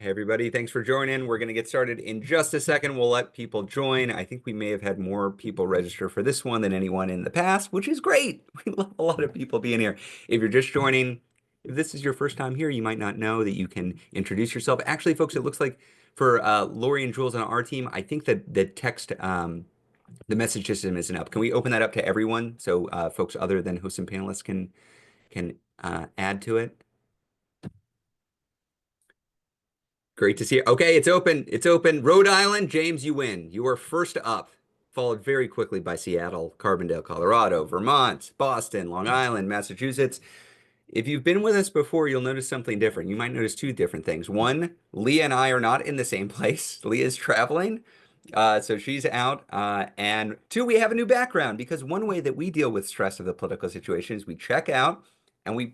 Hey everybody, thanks for joining. We're going to get started in just a second. We'll let people join. I think we may have had more people register for this one than anyone in the past, which is great. We love a lot of people being here. If you're just joining, if this is your first time here, you might not know that you can introduce yourself. Actually, folks, it looks like for Lori and Jules on our team, I think that the text, the message system isn't up. Can we open that up to everyone so folks other than hosts and panelists can add to it? Great to see you. Okay, it's open. It's open. Rhode Island, James, you win. You are first up, followed very quickly by Seattle, Carbondale, Colorado, Vermont, Boston, Long Island, Massachusetts. If you've been with us before, you'll notice something different. You might notice two different things. One, Leah and I are not in the same place. Leah is traveling, so she's out. And two, we have a new background because one way that we deal with stress of the political situation is we check out and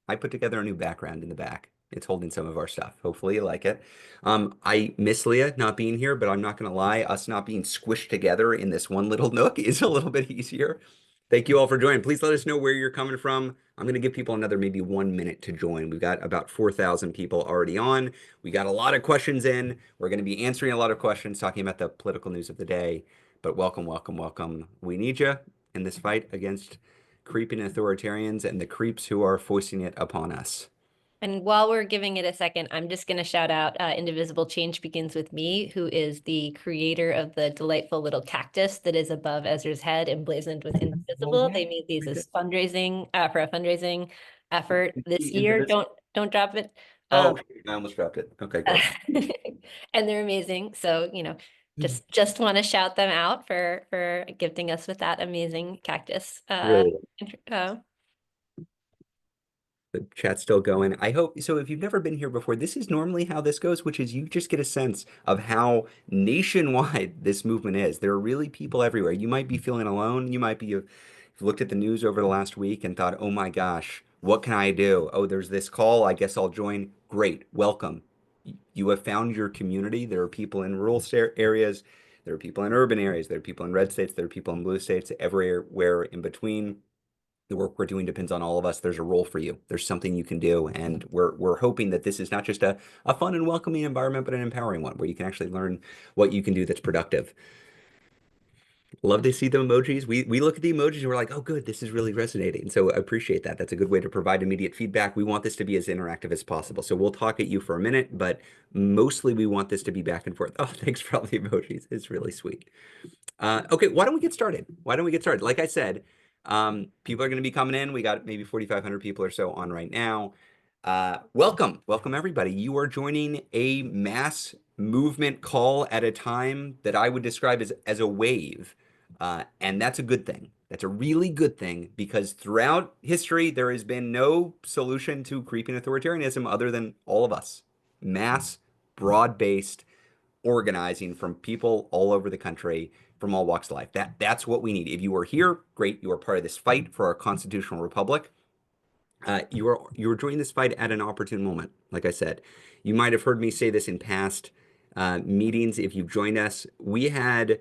I put together a new background in the back. It's holding some of our stuff. Hopefully you like it. I miss Leah not being here, but I'm not going to lie. Us not being squished together in this one little nook is a little bit easier. Thank you all for joining. Please let us know where you're coming from. I'm going to give people another maybe 1 minute to join. We've got about 4,000 people already on. We got a lot of questions in. We're going to be answering a lot of questions, talking about the political news of the day. But welcome, welcome, welcome. We need you in this fight against creeping authoritarians and the creeps who are foisting it upon us. And while we're giving it a second, I'm just going to shout out Indivisible Change Begins With Me, who is the creator of the delightful little cactus that is above Ezra's head emblazoned with Oh, Indivisible. yeah. They made these as fundraising for a fundraising effort this year. Don't drop it. Oh, I almost dropped it. Okay, good. And they're amazing. So, just want to shout them out for gifting us with that amazing cactus. Really, the chat's still going. I hope so. If you've never been here before, this is normally how this goes, which is you just get a sense of how nationwide this movement is. There are really people everywhere. You might be feeling alone. You might be you've looked at the news over the last week and thought, "Oh my gosh, what can I do? Oh, there's this call. I guess I'll join." Great, welcome. You have found your community. There are people in rural areas. There are people in urban areas. There are people in red states. There are people in blue states. Everywhere in between. The work we're doing depends on all of us. There's a role for you. There's something you can do. And we're hoping that this is not just a fun and welcoming environment, but an empowering one where you can actually learn what you can do that's productive. Love to see the emojis. We look at the emojis and we're like, oh, good, this is really resonating. So I appreciate that. That's a good way to provide immediate feedback. We want this to be as interactive as possible. So we'll talk at you for a minute, but mostly we want this to be back and forth. Oh, thanks for all the emojis. It's really sweet. Okay, why don't we get started? Why don't we get started? Like I said, people are going to be coming in. We got maybe 4,500 people or so on right now. Welcome everybody. You are joining a mass movement call at a time that I would describe as a wave. And that's a good thing. That's a really good thing because throughout history, there has been no solution to creeping authoritarianism other than all of us. Mass, broad-based organizing from people all over the country from all walks of life. That's what we need. If you are here, great. You are part of this fight for our constitutional republic. You are joining this fight at an opportune moment. Like I said, you might have heard me say this in past meetings. If you've joined us, we had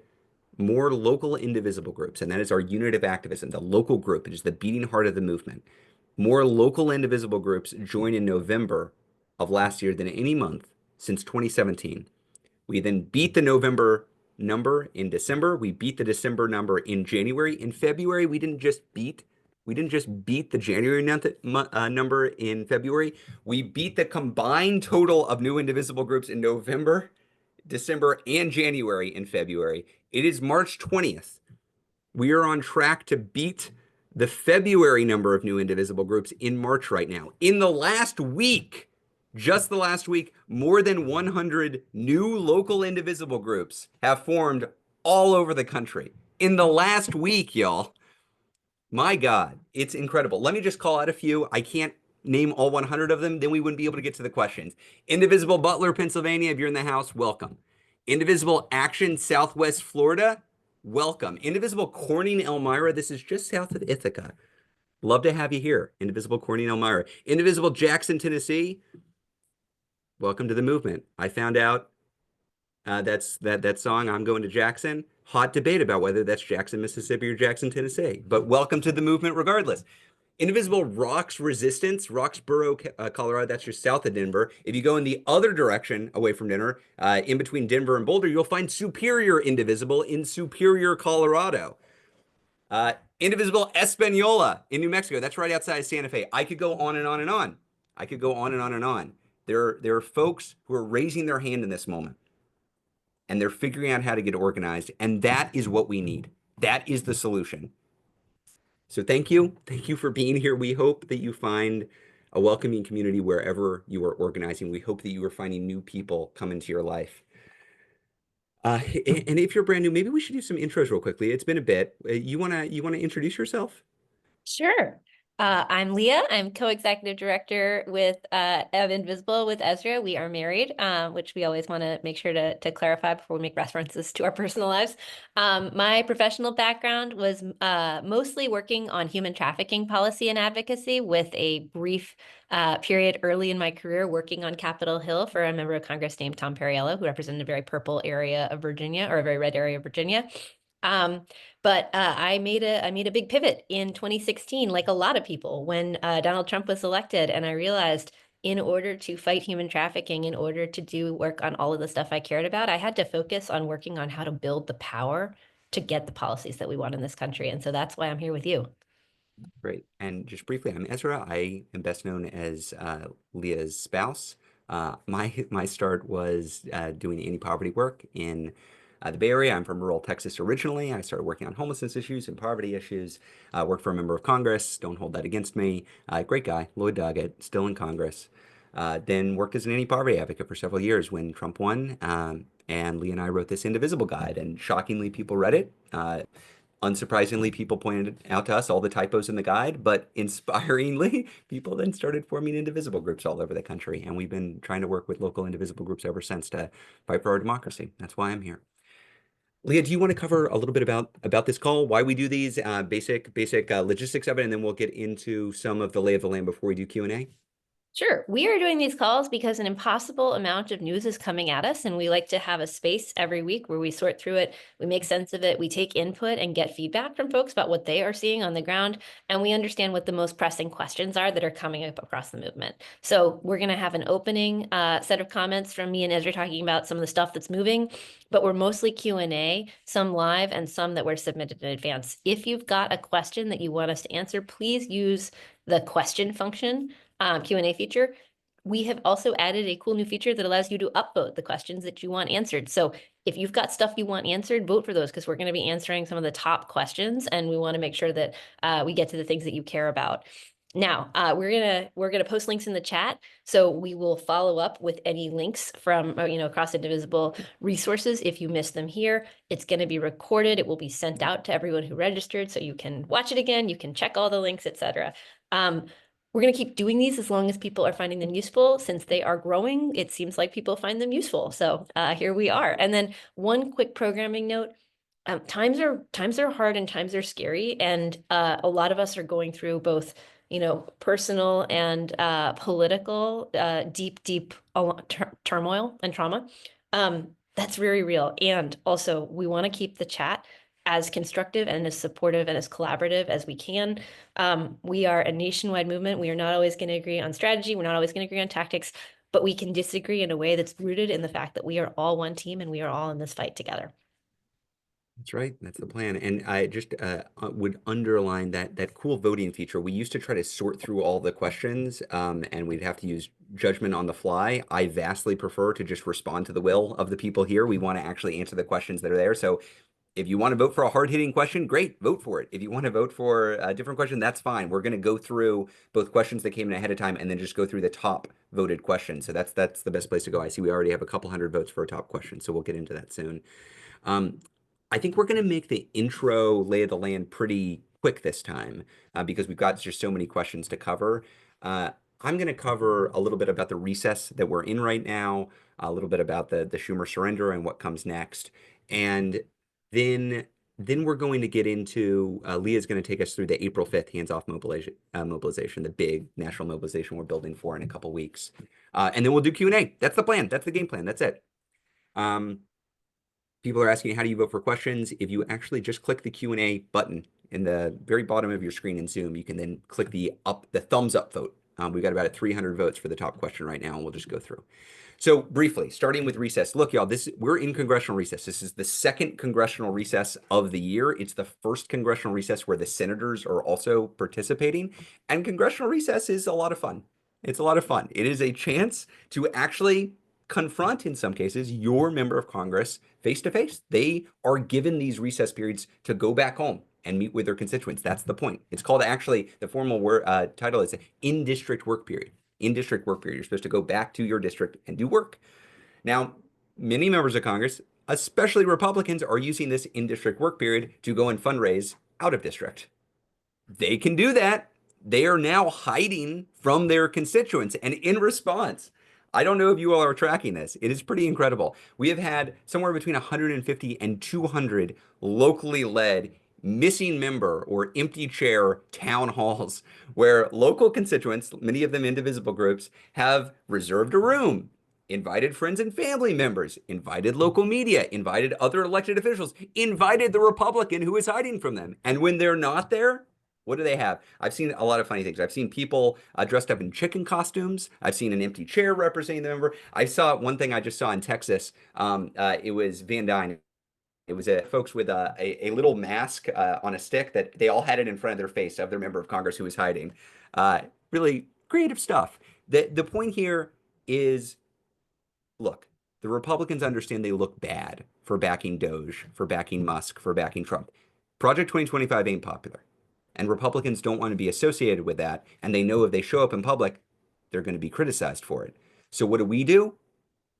more local indivisible groups, and that is our unit of activism, the local group. It is the beating heart of the movement. More local indivisible groups joined in November of last year than any month since 2017. We then beat the November number in December. We beat the December number in January. In February, we didn't just beat the January number in February. We beat the combined total of new indivisible groups in November, December, and January in February. It is March 20th. We are on track to beat the February number of new indivisible groups in March right now. In the last week, just the last week, more than 100 new local indivisible groups have formed all over the country. In the last week, y'all. My God, it's incredible. Let me just call out a few. I can't name all 100 of them, then we wouldn't be able to get to the questions. Indivisible Butler, Pennsylvania, if you're in the house, welcome. Indivisible Action, Southwest Florida, welcome. Indivisible Corning, Elmira, this is just south of Ithaca. Love to have you here. Indivisible Corning, Elmira. Indivisible Jackson, Tennessee, welcome to the movement. I found out that song, I'm Going to Jackson. Hot debate about whether that's Jackson, Mississippi or Jackson, Tennessee. But welcome to the movement regardless. Indivisible rocks Resistance, Roxborough, Colorado. That's just south of Denver. If you go in the other direction away from Denver, in between Denver and Boulder, you'll find Superior Indivisible in Superior, Colorado. Indivisible Espanola in New Mexico. That's right outside of Santa Fe. I could go on and on and on. I could go on and on and on. There are folks who are raising their hand in this moment, and they're figuring out how to get organized, and that is what we need. That is the solution. So thank you. Thank you for being here. We hope that you find a welcoming community wherever you are organizing. We hope that you are finding new people come into your life. And if you're brand new, maybe we should do some intros real quickly. It's been a bit. You wanna introduce yourself? Sure. I'm Leah. I'm co-executive director with of Invisible with Ezra. We are married, which we always want to make sure to clarify before we make references to our personal lives. My professional background was mostly working on human trafficking policy and advocacy, with a brief period early in my career working on Capitol Hill for a member of Congress named Tom Perriello, who represented a very purple area of Virginia, or a very red area of Virginia. Um, but I made a big pivot in 2016, like a lot of people, when Donald Trump was elected, and I realized in order to fight human trafficking, in order to do work on all of the stuff I cared about, I had to focus on working on how to build the power to get the policies that we want in this country. And so that's why I'm here with you. Great. And just briefly, I'm Ezra. I am best known as Leah's spouse. My start was doing anti-poverty work in the Bay Area. I'm from rural Texas originally. I started working on homelessness issues and poverty issues. Worked for a member of Congress. Don't hold that against me. Great guy, Lloyd Doggett, still in Congress. Then worked as an anti-poverty advocate for several years when Trump won. And Leah and I wrote this Indivisible guide, and shockingly, people read it. Unsurprisingly, people pointed out to us all the typos in the guide, but inspiringly, people then started forming Indivisible groups all over the country. And we've been trying to work with local Indivisible groups ever since to fight for our democracy. That's why I'm here. Leah, do you want to cover a little bit about this call, why we do these, basic logistics of it, and then we'll get into some of the lay of the land before we do Q&A? Sure. We are doing these calls because an impossible amount of news is coming at us, and we like to have a space every week where we sort through it, we make sense of it, we take input and get feedback from folks about what they are seeing on the ground, and we understand what the most pressing questions are that are coming up across the movement. So we're going to have an opening set of comments from me and Ezra talking about some of the stuff that's moving, but we're mostly Q&A, some live and some that were submitted in advance. If you've got a question that you want us to answer, please use the question function Q&A feature. We have also added a cool new feature that allows you to upvote the questions that you want answered. So if you've got stuff you want answered, vote for those, because we're going to be answering some of the top questions, and we want to make sure that we get to the things that you care about. Now, we're gonna post links in the chat, so we will follow up with any links from across Indivisible resources if you missed them here. It's going to be recorded. It will be sent out to everyone who registered, so you can watch it again. You can check all the links, etc. We're going to keep doing these as long as people are finding them useful. Since they are growing, it seems like people find them useful. So here we are. And then one quick programming note. Times are hard and times are scary. And a lot of us are going through both, personal and political, deep turmoil and trauma. That's very real. And also, we want to keep the chat as constructive and as supportive and as collaborative as we can. We are a nationwide movement. We are not always going to agree on strategy. We're not always going to agree on tactics, but we can disagree in a way that's rooted in the fact that we are all one team and we are all in this fight together. That's right. That's the plan. And I just would underline that cool voting feature. We used to try to sort through all the questions, and we'd have to use judgment on the fly. I vastly prefer to just respond to the will of the people here. We want to actually answer the questions that are there. So if you want to vote for a hard-hitting question, great, vote for it. If you want to vote for a different question, that's fine. We're going to go through both questions that came in ahead of time and then just go through the top voted questions. So that's the best place to go. I see we already have a couple hundred votes for a top question, so we'll get into that soon. I think we're going to make the intro lay of the land pretty quick this time because we've got just so many questions to cover. I'm going to cover a little bit about the recess that we're in right now, a little bit about the Schumer surrender and what comes next. And then we're going to get into, Leah's going to take us through the April 5th hands-off mobilization, the big national mobilization we're building for in a couple weeks. And then we'll do Q&A. That's the plan. That's the game plan. That's it. People are asking, how do you vote for questions? If you actually just click the Q&A button in the very bottom of your screen in Zoom, you can then click the thumbs up vote. We've got about 300 votes for the top question right now, and we'll just go through. So briefly, starting with recess. Look, y'all, we're in congressional recess. This is the second congressional recess of the year. It's the first congressional recess where the senators are also participating. And congressional recess is a lot of fun. It's a lot of fun. It is a chance to actually confront, in some cases, your member of Congress face to face. They are given these recess periods to go back home and meet with their constituents. That's the point. It's called, actually, the formal title is in-district work period. In-district work period. You're supposed to go back to your district and do work. Now, many members of Congress, especially Republicans, are using this in-district work period to go and fundraise out of district. They can do that. They are now hiding from their constituents. And in response, I don't know if you all are tracking this. It is pretty incredible. We have had somewhere between 150 and 200 locally led missing member or empty chair town halls where local constituents, many of them indivisible groups, have reserved a room, invited friends and family members, invited local media, invited other elected officials, invited the Republican who is hiding from them. And when they're not there, what do they have? I've seen a lot of funny things. I've seen people dressed up in chicken costumes. I've seen an empty chair representing the member. I saw one thing I just saw in Texas. It was Van Dyne. It was folks with a little mask on a stick that they all had it in front of their face of their member of Congress who was hiding. Really creative stuff. The point here is, look, the Republicans understand they look bad for backing Doge, for backing Musk, for backing Trump. Project 2025 ain't popular. And Republicans don't want to be associated with that. And they know if they show up in public, they're going to be criticized for it. So what do?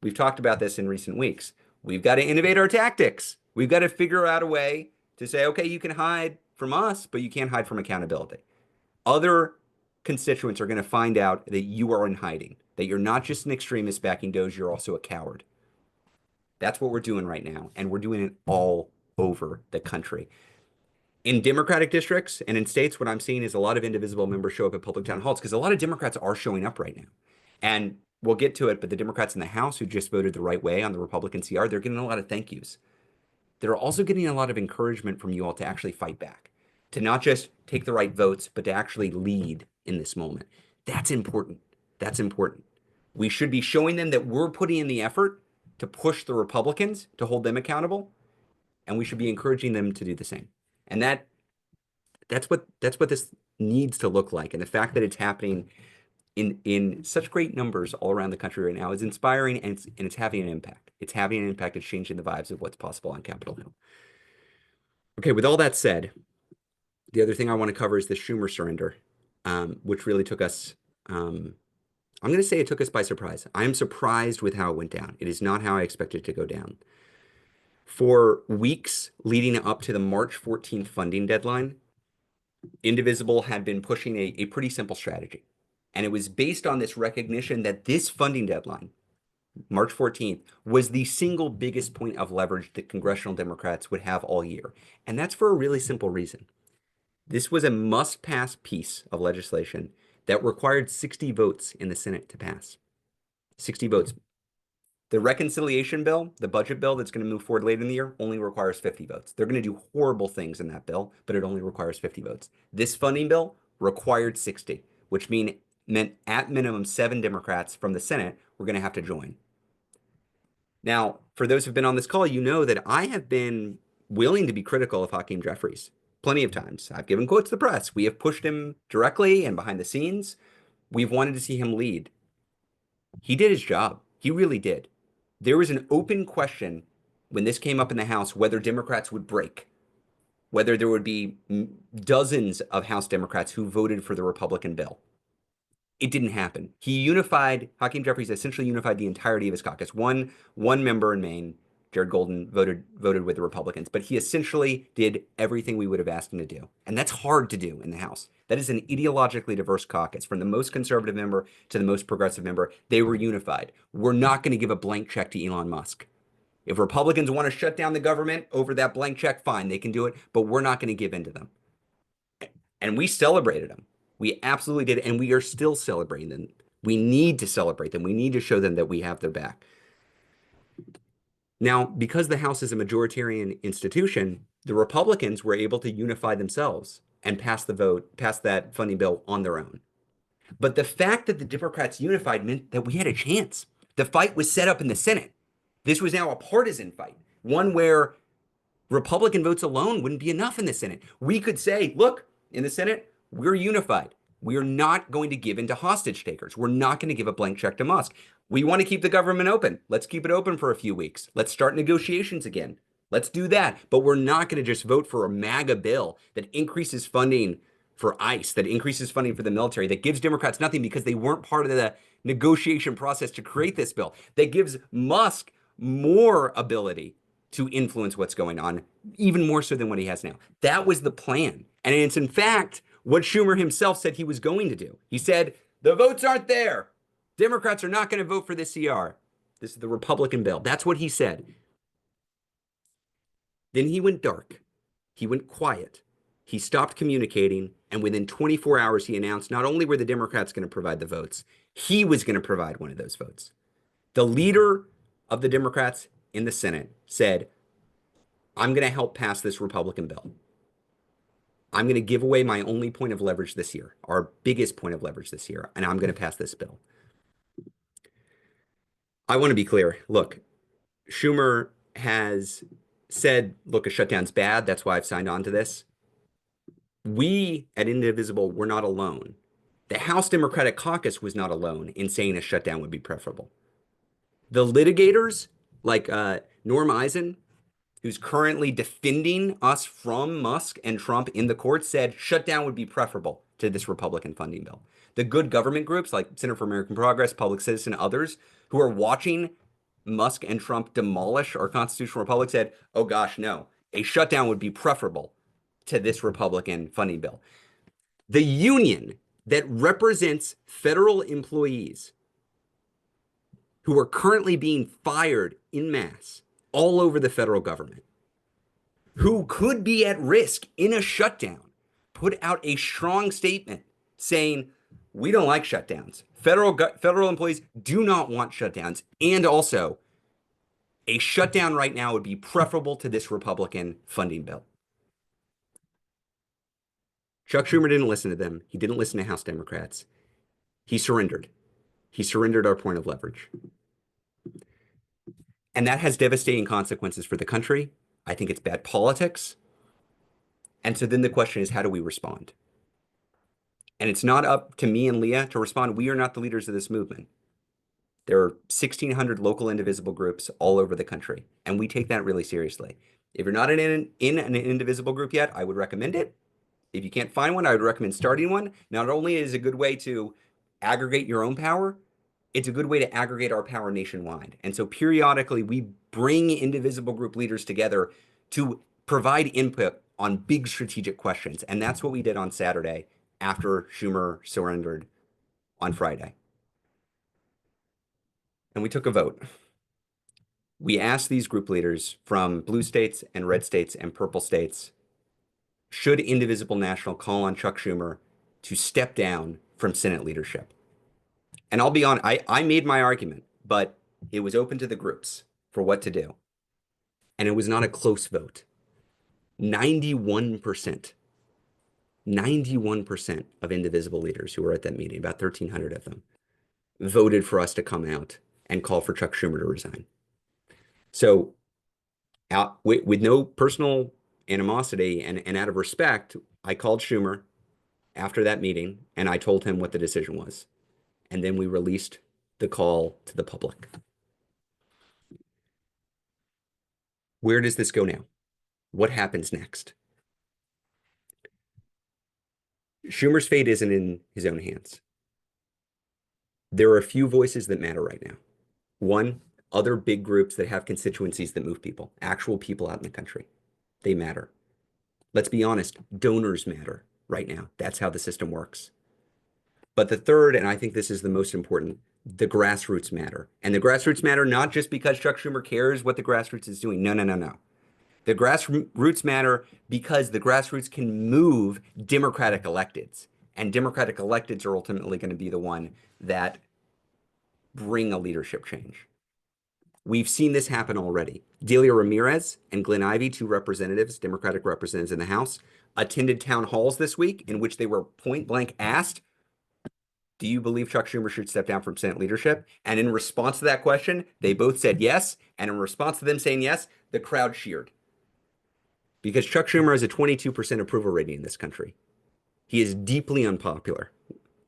We've talked about this in recent weeks. We've got to innovate our tactics. We've got to figure out a way to say, okay, you can hide from us, but you can't hide from accountability. Other constituents are going to find out that you are in hiding, that you're not just an extremist backing Doge, you're also a coward. That's what we're doing right now. And we're doing it all over the country. In Democratic districts and in states, what I'm seeing is a lot of indivisible members show up at public town halls because a lot of Democrats are showing up right now. And we'll get to it, but the Democrats in the House who just voted the right way on the Republican CR, they're getting a lot of thank yous. They're also getting a lot of encouragement from you all to actually fight back, to not just take the right votes, but to actually lead in this moment. That's important. That's important. We should be showing them that we're putting in the effort to push the Republicans, to hold them accountable, and we should be encouraging them to do the same. And that's what this needs to look like. And the fact that it's happening in such great numbers all around the country right now is inspiring, and it's having an impact. It's having an impact. It's changing the vibes of what's possible on Capitol Hill. Okay, with all that said, the other thing I want to cover is the Schumer surrender, which really took us, I'm going to say it took us by surprise. I am surprised with how it went down. It is not how I expected it to go down. For weeks leading up to the March 14th funding deadline, Indivisible had been pushing a pretty simple strategy. And it was based on this recognition that this funding deadline, March 14th, was the single biggest point of leverage that congressional Democrats would have all year. And that's for a really simple reason. This was a must-pass piece of legislation that required 60 votes in the Senate to pass. 60 votes. The reconciliation bill, the budget bill that's going to move forward later in the year, only requires 50 votes. They're going to do horrible things in that bill, but it only requires 50 votes. This funding bill required 60, which meant at minimum 7 Democrats from the Senate were going to have to join. Now, for those who've been on this call, you know that I have been willing to be critical of Hakeem Jeffries plenty of times. I've given quotes to the press. We have pushed him directly and behind the scenes. We've wanted to see him lead. He did his job. He really did. There was an open question when this came up in the House whether Democrats would break, whether there would be dozens of House Democrats who voted for the Republican bill. It didn't happen. Hakeem Jeffries essentially unified the entirety of his caucus. One member in Maine, Jared Golden, voted with the Republicans, but he essentially did everything we would have asked him to do. And that's hard to do in the House. That is an ideologically diverse caucus. From the most conservative member to the most progressive member, they were unified. We're not going to give a blank check to Elon Musk. If Republicans want to shut down the government over that blank check, fine, they can do it, but we're not going to give in to them. And we celebrated them. We absolutely did, and we are still celebrating them. We need to celebrate them. We need to show them that we have their back. Now, because the House is a majoritarian institution, The Republicans were able to unify themselves and pass that funding bill on their own. But the fact that the Democrats unified meant that we had a chance. The fight was set up in the Senate. This was now a partisan fight, one where Republican votes alone wouldn't be enough in the Senate. We could say, look, in the Senate, we're unified. We're not going to give in to hostage takers. We're not going to give a blank check to Musk. We want to keep the government open. Let's keep it open for a few weeks. Let's start negotiations again. Let's do that. But we're not going to just vote for a MAGA bill that increases funding for ICE, that increases funding for the military, that gives Democrats nothing because they weren't part of the negotiation process to create this bill, that gives Musk more ability to influence what's going on, even more so than what he has now. That was the plan. And it's in fact what Schumer himself said he was going to do. He said, the votes aren't there. Democrats are not going to vote for this CR. This is the Republican bill. That's what he said. Then he went dark. He went quiet. He stopped communicating. And within 24 hours, he announced not only were the Democrats going to provide the votes, he was going to provide one of those votes. The leader of the Democrats in the Senate said, I'm going to help pass this Republican bill. I'm going to give away my only point of leverage this year, our biggest point of leverage this year, and I'm going to pass this bill. I want to be clear. Look, Schumer has said, look, a shutdown's bad. That's why I've signed on to this. We at Indivisible were not alone. The House Democratic Caucus was not alone in saying a shutdown would be preferable. The litigators, like Norm Eisen, who's currently defending us from Musk and Trump in the court, said shutdown would be preferable to this Republican funding bill. The good government groups like Center for American Progress, Public Citizen, others who are watching Musk and Trump demolish our constitutional republic said, oh gosh, no, a shutdown would be preferable to this Republican funding bill. The union that represents federal employees who are currently being fired en masse all over the federal government, who could be at risk in a shutdown, put out a strong statement saying, we don't like shutdowns. Federal employees do not want shutdowns. And also, a shutdown right now would be preferable to this Republican funding bill. Chuck Schumer didn't listen to them. He didn't listen to House Democrats. He surrendered. He surrendered our point of leverage. And that has devastating consequences for the country. I think it's bad politics. And so then the question is, how do we respond? And it's not up to me and Leah to respond. We are not the leaders of this movement. There are 1,600 local Indivisible groups all over the country, and we take that really seriously. If you're not in an Indivisible group yet, I would recommend it. If you can't find one, I would recommend starting one. Not only is it a good way to aggregate your own power, it's a good way to aggregate our power nationwide. And so periodically, we bring Indivisible group leaders together to provide input on big strategic questions. And that's what we did on Saturday after Schumer surrendered on Friday. And we took a vote. We asked these group leaders from blue states and red states and purple states, should Indivisible National call on Chuck Schumer to step down from Senate leadership? And I'll be honest, I made my argument, but it was open to the groups for what to do. And it was not a close vote. 91%, 91% of Indivisible leaders who were at that meeting, about 1,300 of them, voted for us to come out and call for Chuck Schumer to resign. So with no personal animosity and out of respect, I called Schumer after that meeting and I told him what the decision was. And then we released the call to the public. Where does this go now? What happens next? Schumer's fate isn't in his own hands. There are a few voices that matter right now. One, other big groups that have constituencies that move people, actual people out in the country. They matter. Let's be honest, donors matter right now. That's how the system works. But the third, and I think this is the most important, the grassroots matter. And the grassroots matter not just because Chuck Schumer cares what the grassroots is doing. No, no, no, no. The grassroots matter because the grassroots can move Democratic electeds. And Democratic electeds are ultimately going to be the one that bring a leadership change. We've seen this happen already. Delia Ramirez and Glenn Ivey, two representatives, Democratic representatives in the House, attended town halls this week in which they were point blank asked, do you believe Chuck Schumer should step down from Senate leadership? And in response to that question, they both said yes. And in response to them saying yes, the crowd cheered because Chuck Schumer has a 22% approval rating in this country. He is deeply unpopular,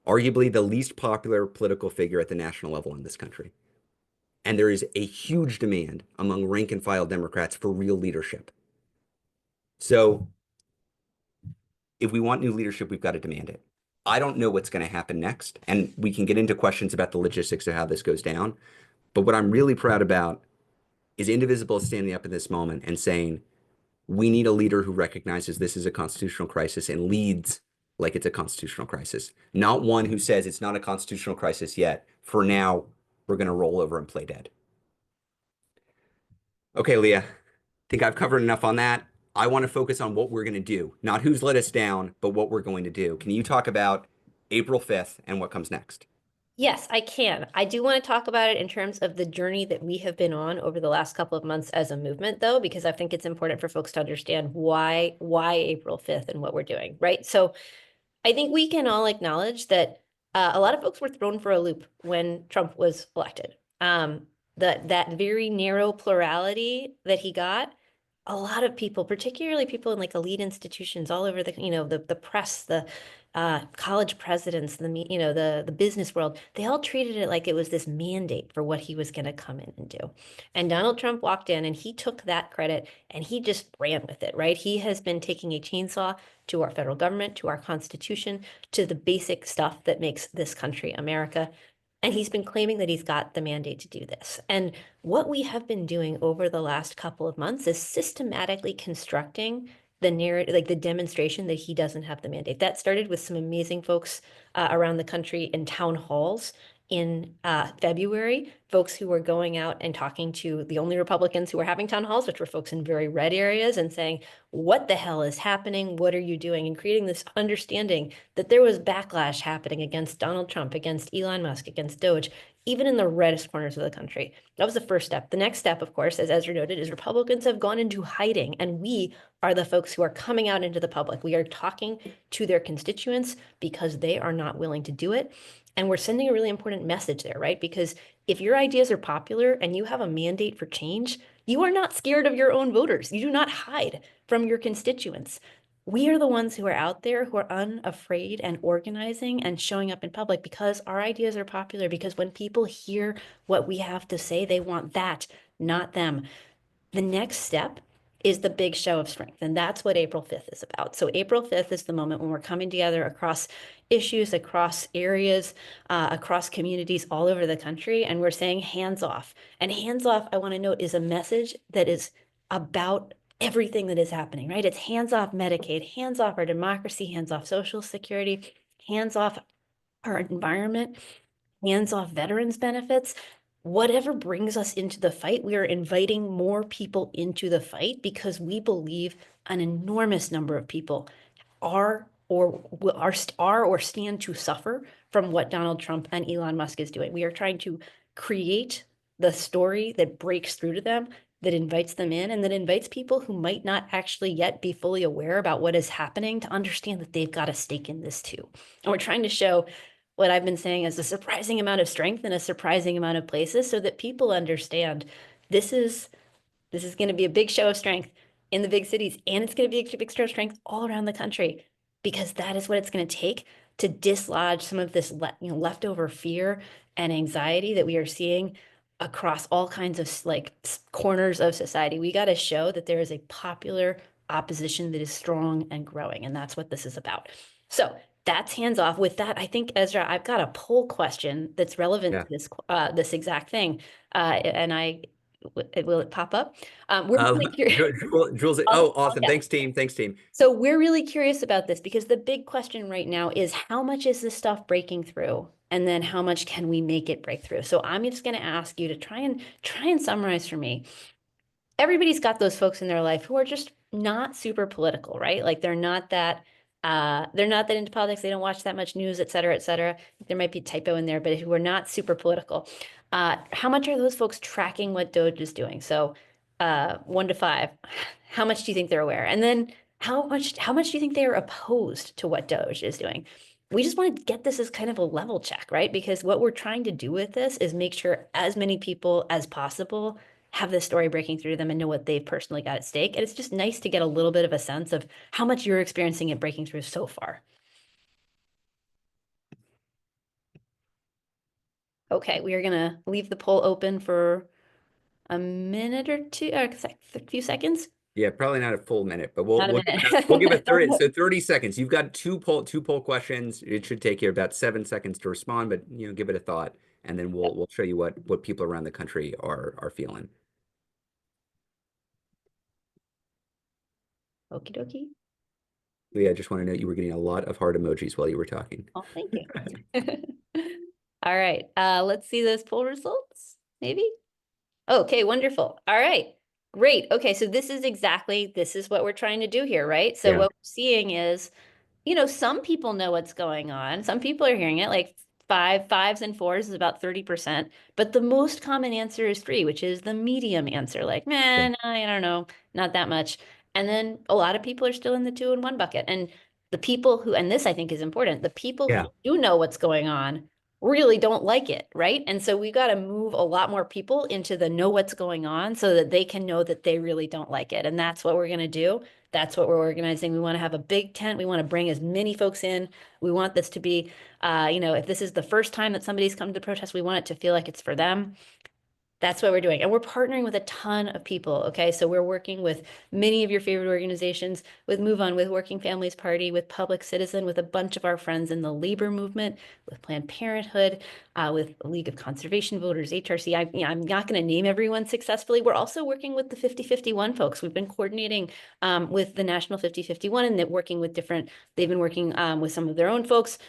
arguably the least popular political figure at the national level in this country. And there is a huge demand among rank and file Democrats for real leadership. So if we want new leadership, we've got to demand it. I don't know what's going to happen next. And we can get into questions about the logistics of how this goes down. But what I'm really proud about is Indivisible standing up in this moment and saying, we need a leader who recognizes this is a constitutional crisis and leads like it's a constitutional crisis, not one who says it's not a constitutional crisis yet. For now, we're going to roll over and play dead. Okay, Leah, I think I've covered enough on that. I want to focus on what we're going to do, not who's let us down, but what we're going to do. Can you talk about April 5th and what comes next? Yes, I can. I do want to talk about it in terms of the journey that we have been on over the last couple of months as a movement, though, because I think it's important for folks to understand why April 5th and what we're doing, right? So I think we can all acknowledge that a lot of folks were thrown for a loop when Trump was elected. That very narrow plurality that he got, a lot of people, particularly people in like elite institutions all over the press, the college presidents, the business world, they all treated it like it was this mandate for what he was going to come in and do. And Donald Trump walked in and he took that credit and he just ran with it, right? He has been taking a chainsaw to our federal government, to our Constitution, to the basic stuff that makes this country America. And he's been claiming that he's got the mandate to do this. And what we have been doing over the last couple of months is systematically constructing the narrative, like the demonstration that he doesn't have the mandate. That started with some amazing folks around the country in town halls in February, folks who were going out and talking to the only Republicans who were having town halls, which were folks in very red areas, and saying, what the hell is happening? What are you doing? And creating this understanding that there was backlash happening against Donald Trump, against Elon Musk, against Doge, even in the reddest corners of the country. That was the first step. The next step, of course, as Ezra noted, is Republicans have gone into hiding, and we are the folks who are coming out into the public. We are talking to their constituents because they are not willing to do it. And we're sending a really important message there, right? Because if your ideas are popular and you have a mandate for change, you are not scared of your own voters. You do not hide from your constituents. We are the ones who are out there who are unafraid and organizing and showing up in public because our ideas are popular, because when people hear what we have to say, they want that, not them. The next step is the big show of strength. And that's what April 5th is about. So April 5th is the moment when we're coming together across issues, across areas, across communities all over the country. And we're saying hands off. And hands off, I want to note, is a message that is about everything that is happening, right? It's hands off Medicaid, hands off our democracy, hands off Social Security, hands off our environment, hands off veterans benefits. Whatever brings us into the fight, we are inviting more people into the fight because we believe an enormous number of people are or stand to suffer from what Donald Trump and Elon Musk is doing. We are trying to create the story that breaks through to them, that invites them in, and that invites people who might not actually yet be fully aware about what is happening to understand that they've got a stake in this too. And we're trying to show what I've been saying is a surprising amount of strength in a surprising amount of places so that people understand this is going to be a big show of strength in the big cities, and it's going to be a big show of strength all around the country because that is what it's going to take to dislodge some of this leftover fear and anxiety that we are seeing across all kinds of like corners of society. We got to show that there is a popular opposition that is strong and growing, and that's what this is about. So that's hands off. With that, I think, Ezra, I've got a poll question that's relevant Yeah. to this exact thing. And will it pop up? We're really curious. Jules, oh, awesome. Thanks, team. Thanks, team. So we're really curious about this because the big question right now is how much is this stuff breaking through? And then how much can we make it break through? So I'm just going to ask you to try and summarize for me. Everybody's got those folks in their life who are just not super political, right? Like they're not that into politics, they don't watch that much news, et cetera, et cetera. There might be a typo in there, but who are not super political. How much are those folks tracking what Doge is doing? So, 1 to 5, how much do you think they're aware? And then how much do you think they are opposed to what Doge is doing? We just want to get this as kind of a level check, right? Because what we're trying to do with this is make sure as many people as possible have this story breaking through them and know what they've personally got at stake. And it's just nice to get a little bit of a sense of how much you're experiencing it breaking through so far. Okay, we are gonna leave the poll open for a minute or two, or a few seconds. Yeah, probably not a full minute, but Not a we'll give it minute. 30, so 30 seconds. You've got two poll questions. It should take you about 7 seconds to respond, but give it a thought, and then we'll show you what people around the country are feeling. Okie dokie. Leah, I just want to note you were getting a lot of heart emojis while you were talking. Oh, thank you. All right. Let's see those poll results, maybe. Okay, wonderful. All right. Great. Okay, so this is what we're trying to do here, right? So Yeah, what we're seeing is some people know what's going on. Some people are hearing it, like fives and fours is about 30%. But the most common answer is three, which is the medium answer, like, yeah, man, I don't know, not that much. And then a lot of people are still in the 2 and 1 bucket. And the people who, and this I think is important, the people who yeah. do know what's going on really don't like it, right? And so we got to move a lot more people into the know what's going on so that they can know that they really don't like it. And that's what we're going to do. That's what we're organizing. We want to have a big tent. We want to bring as many folks in. We want this to be, if this is the first time that somebody's come to the protest, we want it to feel like it's for them. That's what we're doing. And we're partnering with a ton of people. Okay. So we're working with many of your favorite organizations, with Move On, with Working Families Party, with Public Citizen, with a bunch of our friends in the labor movement, with Planned Parenthood, with League of Conservation Voters, HRC. I'm not going to name everyone successfully. We're also working with the 5051 folks. We've been coordinating with the National 5051 and they've been working with some of their own folks.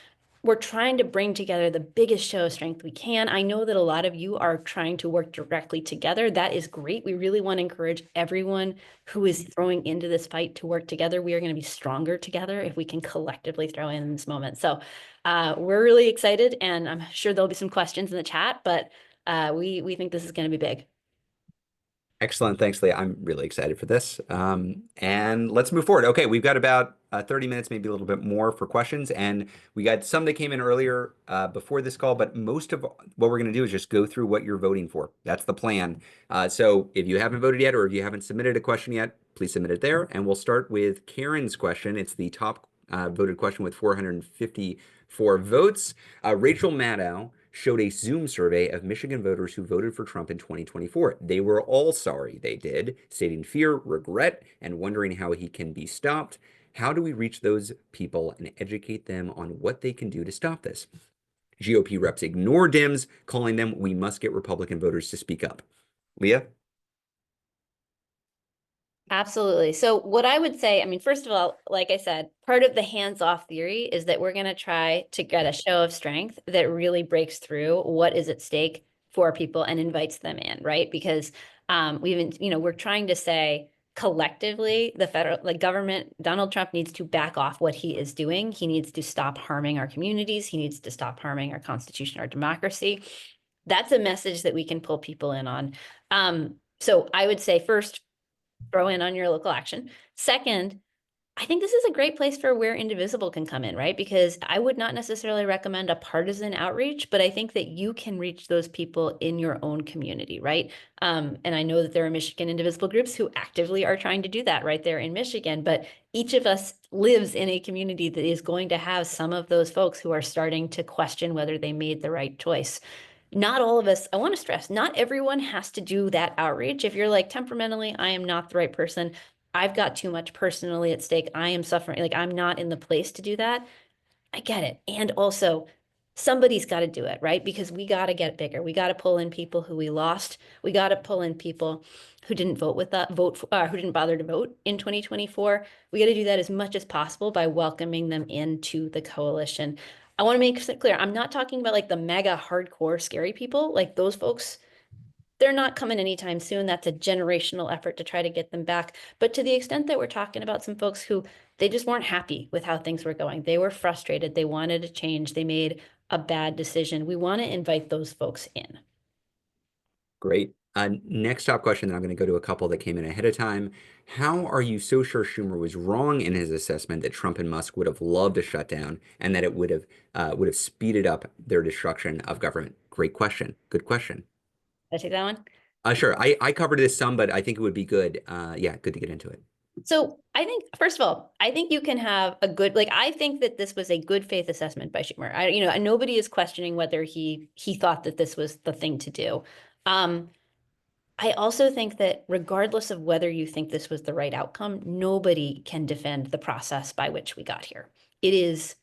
We're trying to bring together the biggest show of strength we can. I know that a lot of you are trying to work directly together. That is great. We really want to encourage everyone who is throwing into this fight to work together. We are going to be stronger together if we can collectively throw in this moment. So we're really excited, and I'm sure there'll be some questions in the chat, but we think this is going to be big. Excellent. Thanks, Leah. I'm really excited for this. And let's move forward. Okay, we've got about 30 minutes, maybe a little bit more for questions. And we got some that came in earlier before this call, but most of what we're going to do is just go through what you're voting for. That's the plan. So if you haven't voted yet, or if you haven't submitted a question yet, please submit it there. And we'll start with Karen's question. It's the top voted question with 454 votes. Rachel Maddow showed a Zoom survey of Michigan voters who voted for Trump in 2024. They were all sorry they did, stating fear, regret, and wondering how he can be stopped. How do we reach those people and educate them on what they can do to stop this? GOP reps ignore Dems, calling them, we must get Republican voters to speak up. Leah? Absolutely. So what I would say, I mean, first of all, like I said, part of the hands-off theory is that we're going to try to get a show of strength that really breaks through what is at stake for people and invites them in, right? Because we're trying to say collectively, the government, Donald Trump needs to back off what he is doing. He needs to stop harming our communities. He needs to stop harming our Constitution, our democracy. That's a message that we can pull people in on. So I would say first, throw in on your local action. Second, I think this is a great place for where Indivisible can come in, right? Because I would not necessarily recommend a partisan outreach, but I think that you can reach those people in your own community, right? And I know that there are Michigan Indivisible groups who actively are trying to do that right there in Michigan, but each of us lives in a community that is going to have some of those folks who are starting to question whether they made the right choice. Not all of us, I want to stress, not everyone has to do that outreach. If you're like temperamentally, I am not the right person. I've got too much personally at stake. I am suffering. Like I'm not in the place to do that. I get it. And also, somebody's got to do it, right? Because we got to get bigger. We got to pull in people who we lost. We got to pull in people who didn't vote with that who didn't bother to vote in 2024. We got to do that as much as possible by welcoming them into the coalition. I want to make it clear. I'm not talking about like the mega hardcore scary people. Like those folks, they're not coming anytime soon. That's a generational effort to try to get them back. But to the extent that we're talking about some folks who they just weren't happy with how things were going, they were frustrated, they wanted to change, they made a bad decision. We want to invite those folks in. Great. Next top question, then I'm going to go to a couple that came in ahead of time. How are you so sure Schumer was wrong in his assessment that Trump and Musk would have loved a shutdown and that it would have speeded up their destruction of government? Great question. Good question. I take that one. Sure. I covered this some, but I think it would be good. Yeah, good to get into it. So I think, first of all, I think you can have a good, like, I think that this was a good faith assessment by Schumer. Nobody is questioning whether he thought that this was the thing to do. Um, I also think that regardless of whether you think this was the right outcome, nobody can defend the process by which we got here. It is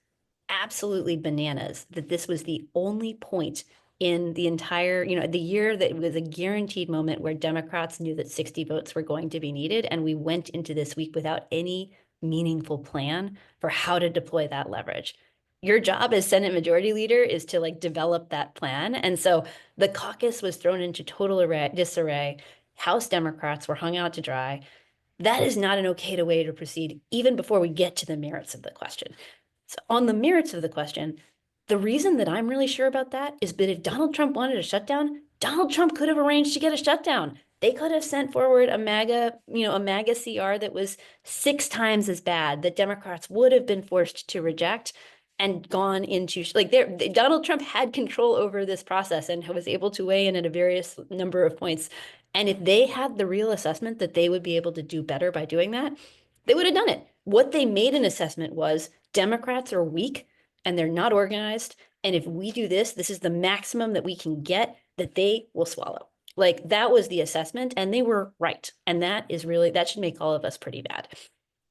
absolutely bananas that this was the only point in the entire, the year that was a guaranteed moment where Democrats knew that 60 votes were going to be needed. And we went into this week without any meaningful plan for how to deploy that leverage. Your job as Senate Majority Leader is to like develop that plan. And so the caucus was thrown into total disarray. House Democrats were hung out to dry. That is not an okay way to proceed, even before we get to the merits of the question. So on the merits of the question, the reason that I'm really sure about that is that if Donald Trump wanted a shutdown, Donald Trump could have arranged to get a shutdown. They could have sent forward a MAGA CR that was 6 times as bad that Democrats would have been forced to reject and gone into like Donald Trump had control over this process and was able to weigh in at a various number of points. And if they had the real assessment that they would be able to do better by doing that, they would have done it. What they made an assessment was Democrats are weak and they're not organized. And if we do this, this is the maximum that we can get that they will swallow. Like that was the assessment, and they were right. And that should make all of us pretty bad.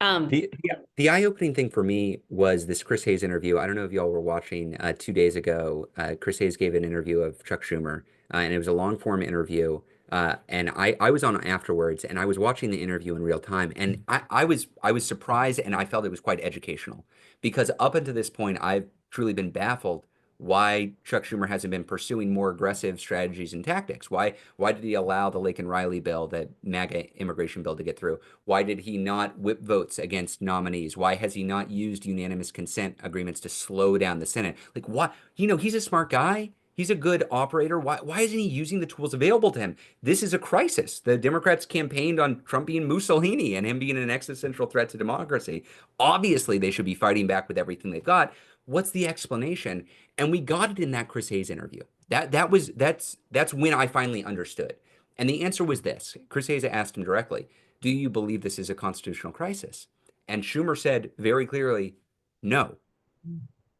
The eye-opening thing for me was this Chris Hayes interview. I don't know if y'all were watching 2 days ago. Chris Hayes gave an interview of Chuck Schumer, and it was a long-form interview. And I was on afterwards, and I was watching the interview in real time, and I was surprised, and I felt it was quite educational because up until this point, I've truly been baffled why Chuck Schumer hasn't been pursuing more aggressive strategies and tactics. Why did he allow the Lake and Riley bill, the MAGA immigration bill, to get through? Why did he not whip votes against nominees? Why has he not used unanimous consent agreements to slow down the Senate? Like, why? He's a smart guy. He's a good operator. Why isn't he using the tools available to him? This is a crisis. The Democrats campaigned on Trump being Mussolini and him being an existential threat to democracy. Obviously, they should be fighting back with everything they've got. What's the explanation? And we got it in that Chris Hayes interview. That's when I finally understood. And the answer was this. Chris Hayes asked him directly, "Do you believe this is a constitutional crisis?" And Schumer said very clearly, no.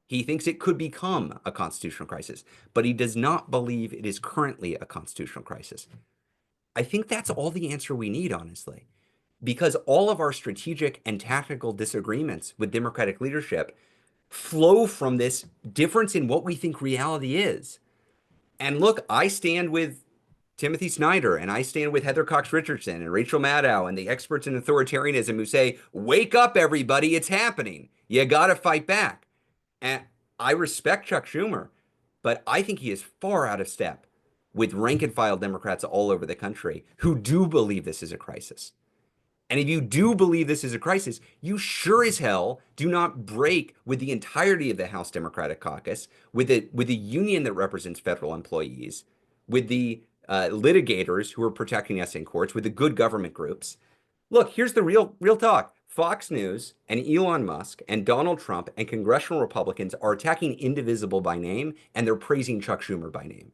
He thinks it could become a constitutional crisis, but he does not believe it is currently a constitutional crisis. I think that's all the answer we need, honestly, because all of our strategic and tactical disagreements with Democratic leadership flow from this difference in what we think reality is. And look, I stand with Timothy Snyder and I stand with Heather Cox Richardson and Rachel Maddow and the experts in authoritarianism who say, wake up, everybody, it's happening. You got to fight back. And I respect Chuck Schumer, but I think he is far out of step with rank and file Democrats all over the country who do believe this is a crisis. And if you do believe this is a crisis, you sure as hell do not break with the entirety of the House Democratic Caucus, with the union that represents federal employees, with the litigators who are protecting us in courts, with the good government groups. Look, here's the real talk. Fox News and Elon Musk and Donald Trump and congressional Republicans are attacking Indivisible by name, and they're praising Chuck Schumer by name.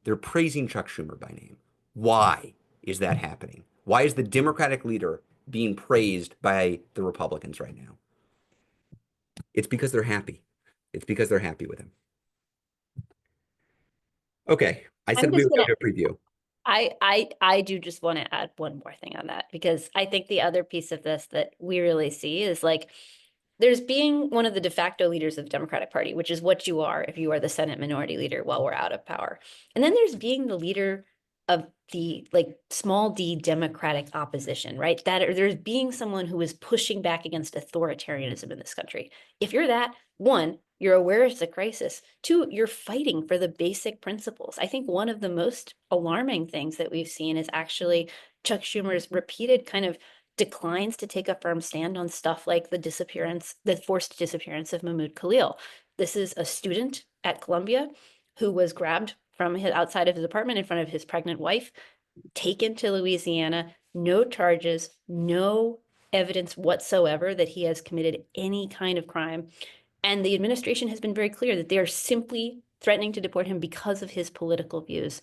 They're praising Chuck Schumer by name. Why is that happening? Why is the Democratic leader being praised by the Republicans right now? It's because they're happy. It's because they're happy with him. Okay, I I'm said we just would gonna go to a preview. I do just want to add one more thing on that, because I think the other piece of this that we really see is like there's being one of the de facto leaders of the Democratic Party, which is what you are if you are the Senate Minority Leader while we're out of power. And then there's being the leader of the like small d Democratic opposition, right? That there's being someone who is pushing back against authoritarianism in this country. If you're that, one, you're aware it's a crisis. Two, you're fighting for the basic principles. I think one of the most alarming things that we've seen is actually Chuck Schumer's repeated kind of declines to take a firm stand on stuff like the forced disappearance of Mahmoud Khalil. This is a student at Columbia who was grabbed from his outside of his apartment in front of his pregnant wife, taken to Louisiana, no charges, no evidence whatsoever that he has committed any kind of crime. And the administration has been very clear that they are simply threatening to deport him because of his political views.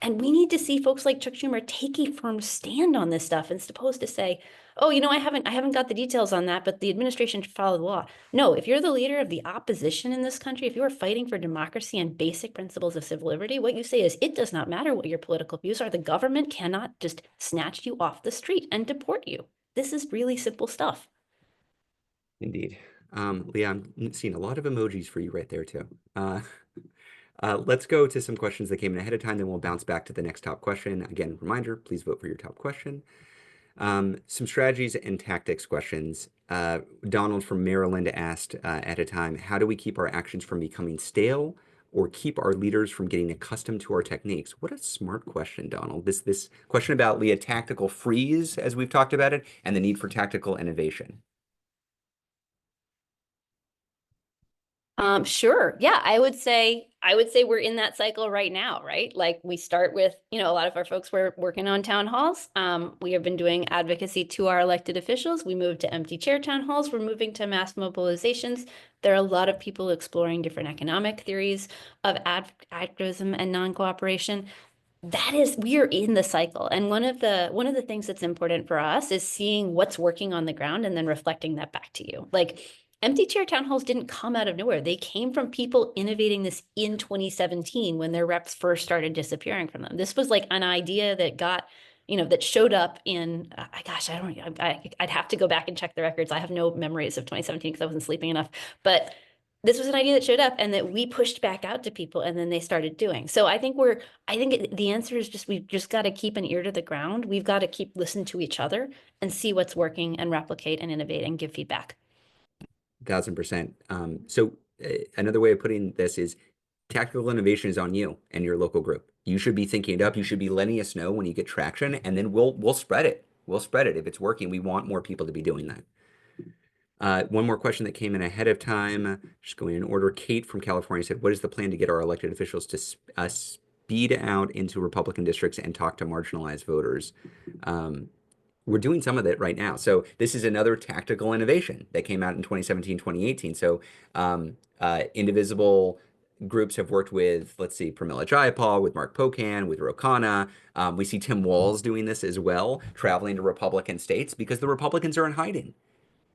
And we need to see folks like Chuck Schumer take a firm stand on this stuff as opposed to say, oh, I haven't got the details on that, but the administration should follow the law. No, if you're the leader of the opposition in this country, if you are fighting for democracy and basic principles of civil liberty, what you say is it does not matter what your political views are. The government cannot just snatch you off the street and deport you. This is really simple stuff. Indeed. Leah, I'm seeing a lot of emojis for you right there too. Let's go to some questions that came in ahead of time, then we'll bounce back to the next top question. Again, reminder, please vote for your top question. Some strategies and tactics questions. Donald from Maryland asked at a time, how do we keep our actions from becoming stale or keep our leaders from getting accustomed to our techniques? What a smart question, Donald. This question about, Leah, tactical freeze, as we've talked about it, and the need for tactical innovation. Sure. Yeah, I would say we're in that cycle right now, right? Like we start with, a lot of our folks were working on town halls. We have been doing advocacy to our elected officials. We moved to empty chair town halls. We're moving to mass mobilizations. There are a lot of people exploring different economic theories of activism and non-cooperation. We're in the cycle. And one of the things that's important for us is seeing what's working on the ground and then reflecting that back to you. Like empty chair town halls didn't come out of nowhere. They came from people innovating this in 2017 when their reps first started disappearing from them. This was like an idea that that showed up in, gosh, I don't know, I'd have to go back and check the records. I have no memories of 2017 because I wasn't sleeping enough. But this was an idea that showed up and that we pushed back out to people and then they started doing. So I think the answer is just, we've just got to keep an ear to the ground. We've got to keep listening to each other and see what's working and replicate and innovate and give feedback. 1000%. Another way of putting this is tactical innovation is on you and your local group. You should be thinking it up. You should be letting us know when you get traction, and then we'll spread it. We'll spread it if it's working. We want more people to be doing that. One more question that came in ahead of time, just going in order. Kate from California said, what is the plan to get our elected officials to speed out into Republican districts and talk to marginalized voters? We're doing some of it right now. So this is another tactical innovation that came out in 2017, 2018. So Indivisible groups have worked with, let's see, Pramila Jayapal, with Mark Pocan, with Ro Khanna. We see Tim Walz doing this as well, traveling to Republican states because the Republicans are in hiding.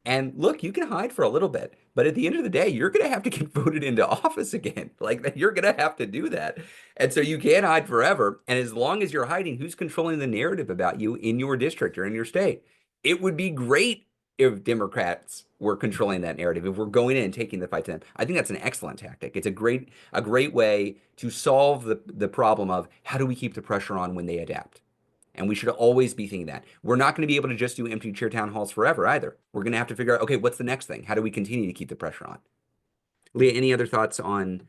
And look, you can hide for a little bit, but at the end of the day, you're going to have to get voted into office again. Like you're going to have to do that. And so you can't hide forever. And as long as you're hiding, who's controlling the narrative about you in your district or in your state? It would be great if Democrats were controlling that narrative, if we're going in and taking the fight to them. I think that's an excellent tactic. It's a great way to solve the problem of how do we keep the pressure on when they adapt. And we should always be thinking that. We're not going to be able to just do empty chair town halls forever either. We're going to have to figure out, okay, what's the next thing? How do we continue to keep the pressure on? Leah, any other thoughts on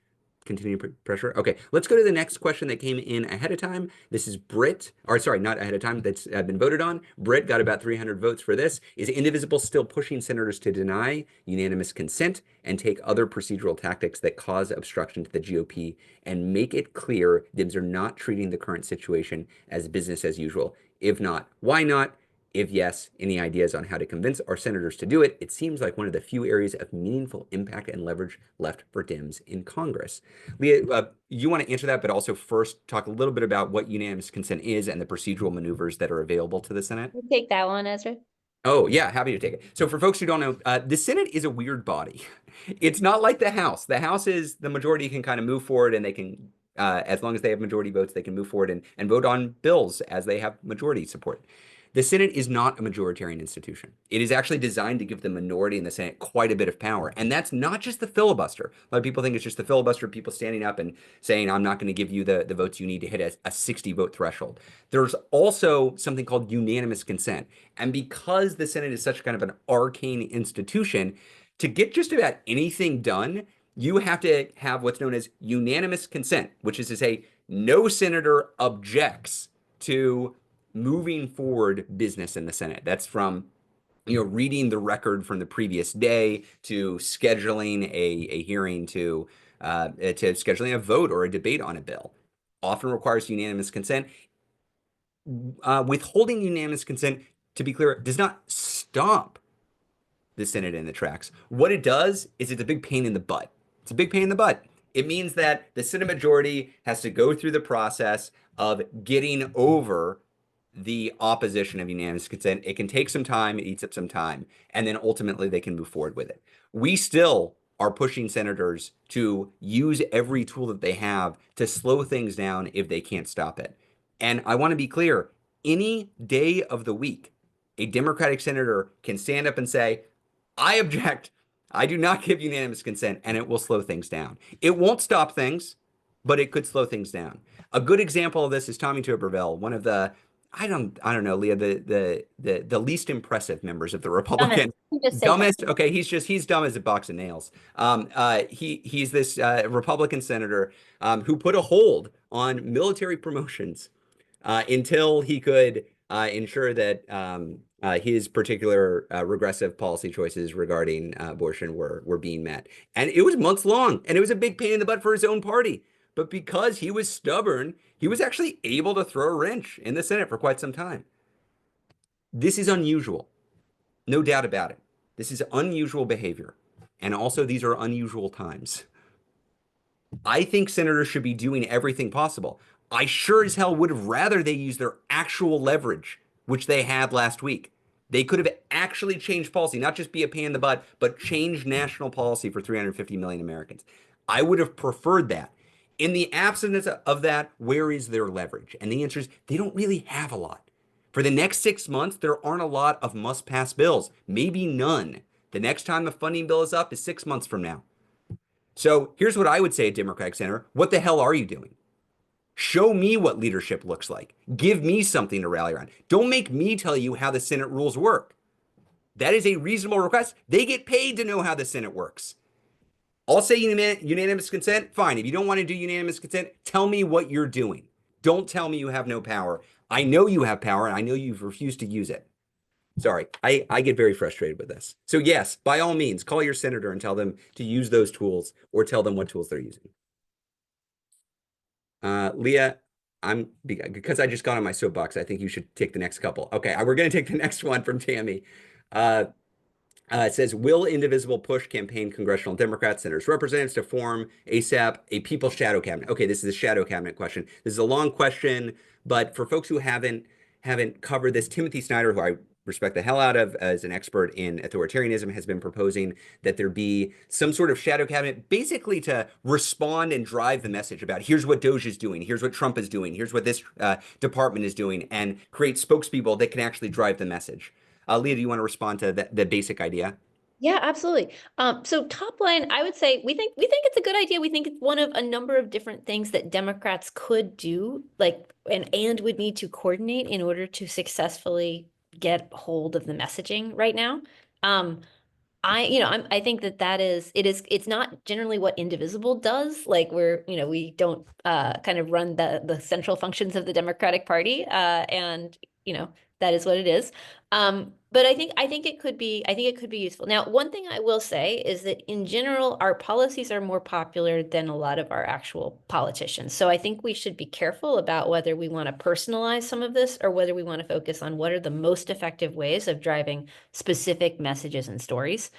continuing pressure? Okay, let's go to the next question that came in ahead of time. This is Britt, or sorry, not ahead of time, that's been voted on. Britt got about 300 votes for this. Is Indivisible still pushing senators to deny unanimous consent and take other procedural tactics that cause obstruction to the GOP and make it clear Dibs are not treating the current situation as business as usual? If not, why not? If yes, any ideas on how to convince our senators to do it? It seems like one of the few areas of meaningful impact and leverage left for Dems in Congress. Leah, you want to answer that, but also first talk a little bit about what unanimous consent is and the procedural maneuvers that are available to the Senate. Take that one, Ezra. Oh, yeah, happy to take it. So for folks who don't know, the Senate is a weird body. It's not like the House. The House is the majority can kind of move forward and they can, as long as they have majority votes, they can move forward and vote on bills as they have majority support. The Senate is not a majoritarian institution. It is actually designed to give the minority in the Senate quite a bit of power. And that's not just the filibuster. A lot of people think it's just the filibuster, people standing up and saying, I'm not going to give you the votes you need to hit a 60 vote threshold. There's also something called unanimous consent. And because the Senate is such kind of an arcane institution, to get just about anything done, you have to have what's known as unanimous consent, which is to say no senator objects to moving forward business in the Senate. That's from reading the record from the previous day to scheduling a hearing to scheduling a vote or a debate on a bill. often requires unanimous consent. Withholding unanimous consent, to be clear, does not stop the Senate in the tracks. What it does is it's a big pain in the butt. It's a big pain in the butt. It means that the Senate majority has to go through the process of getting over the opposition of unanimous consent. It can take some time, it eats up some time, and then ultimately they can move forward with it. We still are pushing senators to use every tool that they have to slow things down if they can't stop it. And I want to be clear, any day of the week, a Democratic senator can stand up and say, I object. I do not give unanimous consent, and it will slow things down. It won't stop things, but it could slow things down. A good example of this is Tommy Tuberville, one of the I don't know, Leah, the least impressive members of the Thomas, Republican. you just say that. Dumbest. Okay, he's dumb as a box of nails. He's this Republican senator who put a hold on military promotions until he could ensure that his particular regressive policy choices regarding abortion were being met. And it was months long, and it was a big pain in the butt for his own party. But because he was stubborn, he was actually able to throw a wrench in the Senate for quite some time. This is unusual, no doubt about it. This is unusual behavior. And also, these are unusual times. I think senators should be doing everything possible. I sure as hell would have rather they use their actual leverage, which they had last week. They could have actually changed policy, not just be a pain in the butt, but change national policy for 350 million Americans. I would have preferred that. In the absence of that, where is their leverage? And the answer is they don't really have a lot. For the next 6 months, there aren't a lot of must pass bills, maybe none. The next time the funding bill is up is 6 months from now. So here's what I would say, Democratic Senator. What the hell are you doing? Show me what leadership looks like. Give me something to rally around. Don't make me tell you how the Senate rules work. That is a reasonable request. They get paid to know how the Senate works. I'll say unanimous consent. Fine. If you don't want to do unanimous consent, tell me what you're doing. Don't tell me you have no power. I know you have power, and I know you've refused to use it. Sorry, I get very frustrated with this. So yes, by all means, call your senator and tell them to use those tools or tell them what tools they're using. Leah, because I just got on my soapbox, I think you should take the next couple. Okay, we're going to take the next one from Tammy. Uh, it says, will Indivisible push campaign congressional Democrats, senators, representatives to form ASAP a people's shadow cabinet? Okay, this is a shadow cabinet question. This is a long question, but for folks who haven't covered this, Timothy Snyder, who I respect the hell out of as an expert in authoritarianism, has been proposing that there be some sort of shadow cabinet, basically to respond and drive the message about here's what Doge is doing, here's what Trump is doing, here's what this department is doing, and create spokespeople that can actually drive the message. Leah, do you want to respond to the basic idea? Yeah, absolutely. So top line, I would say we think it's a good idea. We think it's one of a number of different things that Democrats could do, like and would need to coordinate in order to successfully get hold of the messaging right now. I think it's not generally what Indivisible does. Like we don't kind of run the central functions of the Democratic Party, and that is what it is. But I think it could be useful. Now, one thing I will say is that in general, our policies are more popular than a lot of our actual politicians. So I think we should be careful about whether we want to personalize some of this or whether we want to focus on what are the most effective ways of driving specific messages and stories.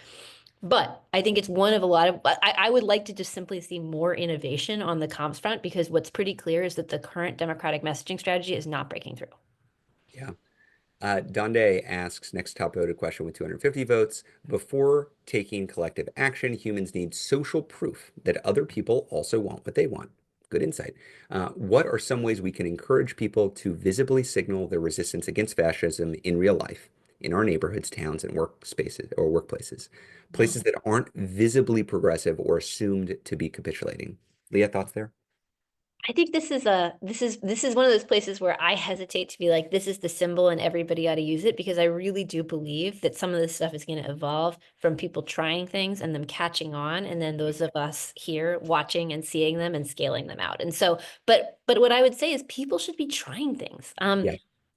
But I think it's one of a lot of, I would like to just simply see more innovation on the comms front, because what's pretty clear is that the current Democratic messaging strategy is not breaking through. Yeah. Donde asks, next top voted question with 250 votes. Before taking collective action, humans need social proof that other people also want what they want. Good insight. What are some ways we can encourage people to visibly signal their resistance against fascism in real life, in our neighborhoods, towns, and workspaces or workplaces, places that aren't visibly progressive or assumed to be capitulating? Leah, thoughts there? I think this is one of those places where I hesitate to be like, this is the symbol and everybody ought to use it, because I really do believe that some of this stuff is going to evolve from people trying things and them catching on, and then those of us here watching and seeing them and scaling them out. And so, but what I would say is people should be trying things. Yeah.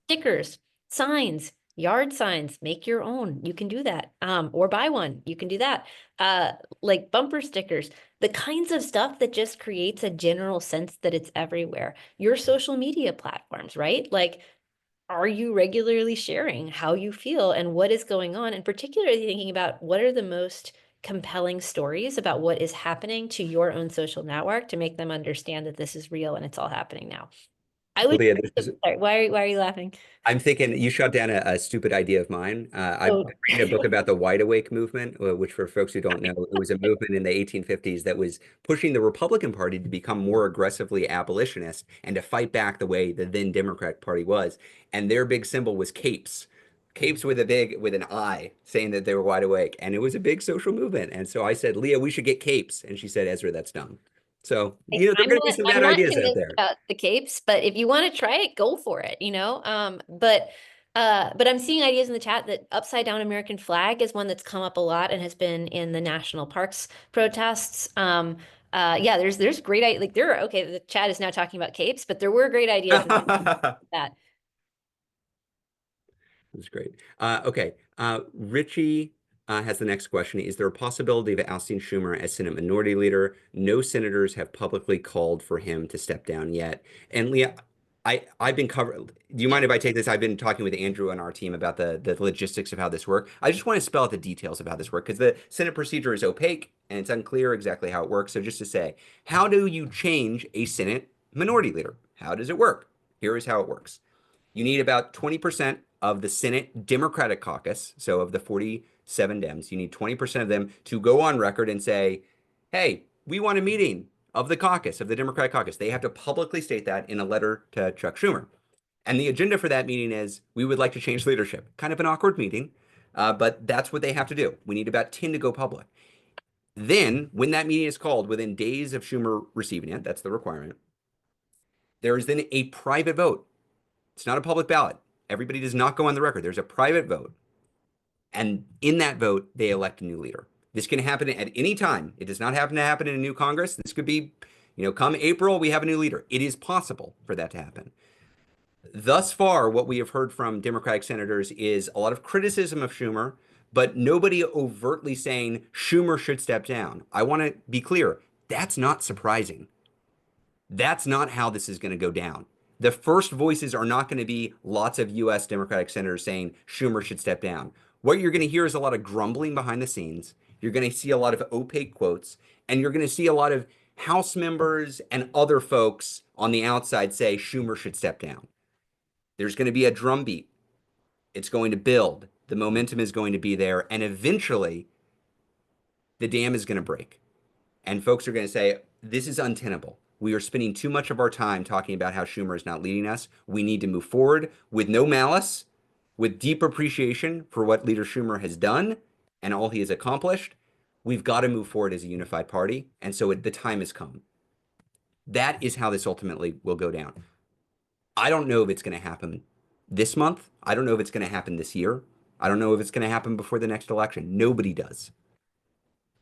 Stickers, signs, yard signs, make your own. You can do that. Or buy one. You can do that. Like bumper stickers. the kinds of stuff that just creates a general sense that it's everywhere. Your social media platforms, right? Like, are you regularly sharing how you feel and what is going on? And particularly thinking about what are the most compelling stories about what is happening to your own social network to make them understand that this is real and it's all happening now. I would, Leah, this is sorry, why are you laughing? I'm thinking you shot down a stupid idea of mine. I've Oh, been reading a book about the wide awake movement, which for folks who don't know, it was a movement in the 1850s that was pushing the Republican Party to become more aggressively abolitionist and to fight back the way the then Democratic Party was. And their big symbol was capes. Capes with an I, saying that they were wide awake. And it was a big social movement. And so I said, Leah, we should get capes. And she said, Ezra, that's dumb. So, there are going to be some I'm bad not ideas out convinced there. about the capes, but if you want to try it, go for it, you know? But I'm seeing ideas in the chat that upside down American flag is one that's come up a lot and has been in the national parks protests. Yeah, there's like there are okay, the chat is now talking about capes, but there were great ideas in that. That's great. Okay. Richie has the next question. Is there a possibility of ousting Schumer as Senate Minority Leader? No senators have publicly called for him to step down yet. And Leah, I've been covered. Do you Yeah. mind if I take this? I've been talking with Andrew and our team about the logistics of how this works. I just want to spell out the details of how this works because the Senate procedure is opaque and it's unclear exactly how it works. So just to say, how do you change a Senate Minority Leader? How does it work? Here is how it works. You need about 20% of the Senate Democratic caucus, so of the 47 Dems, you need 20% of them to go on record and say, hey, we want a meeting of the caucus, of the Democratic caucus. They have to publicly state that in a letter to Chuck Schumer. And the agenda for that meeting is we would like to change leadership. Kind of an awkward meeting, but that's what they have to do. We need about 10 to go public. Then, when that meeting is called, within days of Schumer receiving it, that's the requirement, there is then a private vote. It's not a public ballot. Everybody does not go on the record. There's a private vote. And in that vote, they elect a new leader. This can happen at any time. It does not happen in a new Congress. This could be, come April, we have a new leader. It is possible for that to happen. Thus far, what we have heard from Democratic senators is a lot of criticism of Schumer, but nobody overtly saying Schumer should step down. I want to be clear. That's not surprising. That's not how this is going to go down. The first voices are not going to be lots of US Democratic senators saying Schumer should step down. What you're going to hear is a lot of grumbling behind the scenes. You're going to see a lot of opaque quotes, and you're going to see a lot of House members and other folks on the outside say Schumer should step down. There's going to be a drumbeat. It's going to build. The momentum is going to be there, and eventually the dam is going to break. And folks are going to say, this is untenable. We are spending too much of our time talking about how Schumer is not leading us. We need to move forward with no malice, with deep appreciation for what Leader Schumer has done and all he has accomplished. We've got to move forward as a unified party. And so the time has come. That is how this ultimately will go down. I don't know if it's going to happen this month. I don't know if it's going to happen this year. I don't know if it's going to happen before the next election. Nobody does.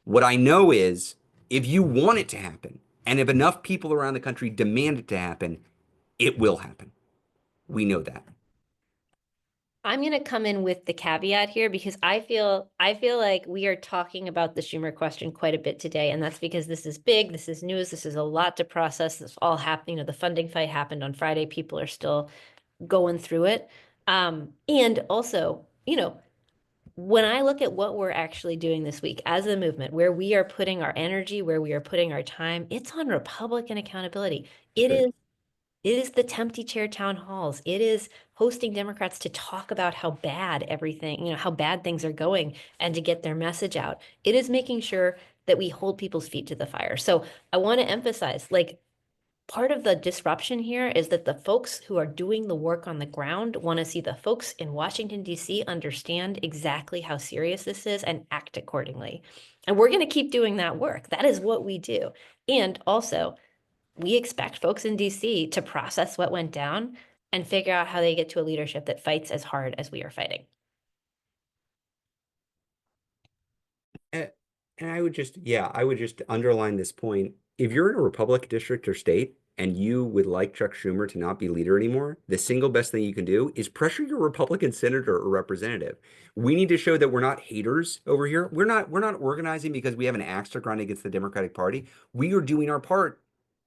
What I know is if you want it to happen, and if enough people around the country demand it to happen, it will happen. We know that. I'm going to come in with the caveat here because I feel like we are talking about the Schumer question quite a bit today, and that's because this is big, this is news, this is a lot to process. This all happening. The funding fight happened on Friday. People are still going through it, and also, when I look at what we're actually doing this week as a movement, where we are putting our energy, where we are putting our time, it's on Republican accountability. That's It right. is it is the Tempty Chair town halls. It is hosting Democrats to talk about how bad everything, how bad things are going and to get their message out. It is making sure that we hold people's feet to the fire. So I want to emphasize, like, part of the disruption here is that the folks who are doing the work on the ground want to see the folks in Washington, D.C. understand exactly how serious this is and act accordingly. And we're going to keep doing that work. That is what we do. And also, we expect folks in DC to process what went down and figure out how they get to a leadership that fights as hard as we are fighting. And I would just underline this point. If you're in a Republican district or state and you would like Chuck Schumer to not be leader anymore, the single best thing you can do is pressure your Republican senator or representative. We need to show that we're not haters over here. We're not organizing because we have an axe to grind against the Democratic Party. We are doing our part.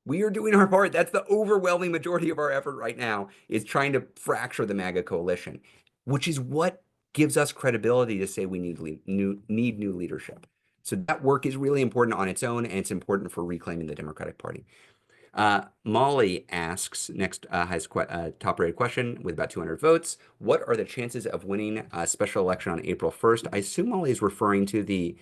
We are doing our part. That's the overwhelming majority of our effort right now is trying to fracture the MAGA coalition, which is what gives us credibility to say we need new leadership. So that work is really important on its own, and it's important for reclaiming the Democratic Party. Molly asks, next has top rated question with about 200 votes. What are the chances of winning a special election on April 1st? I assume Molly is referring to the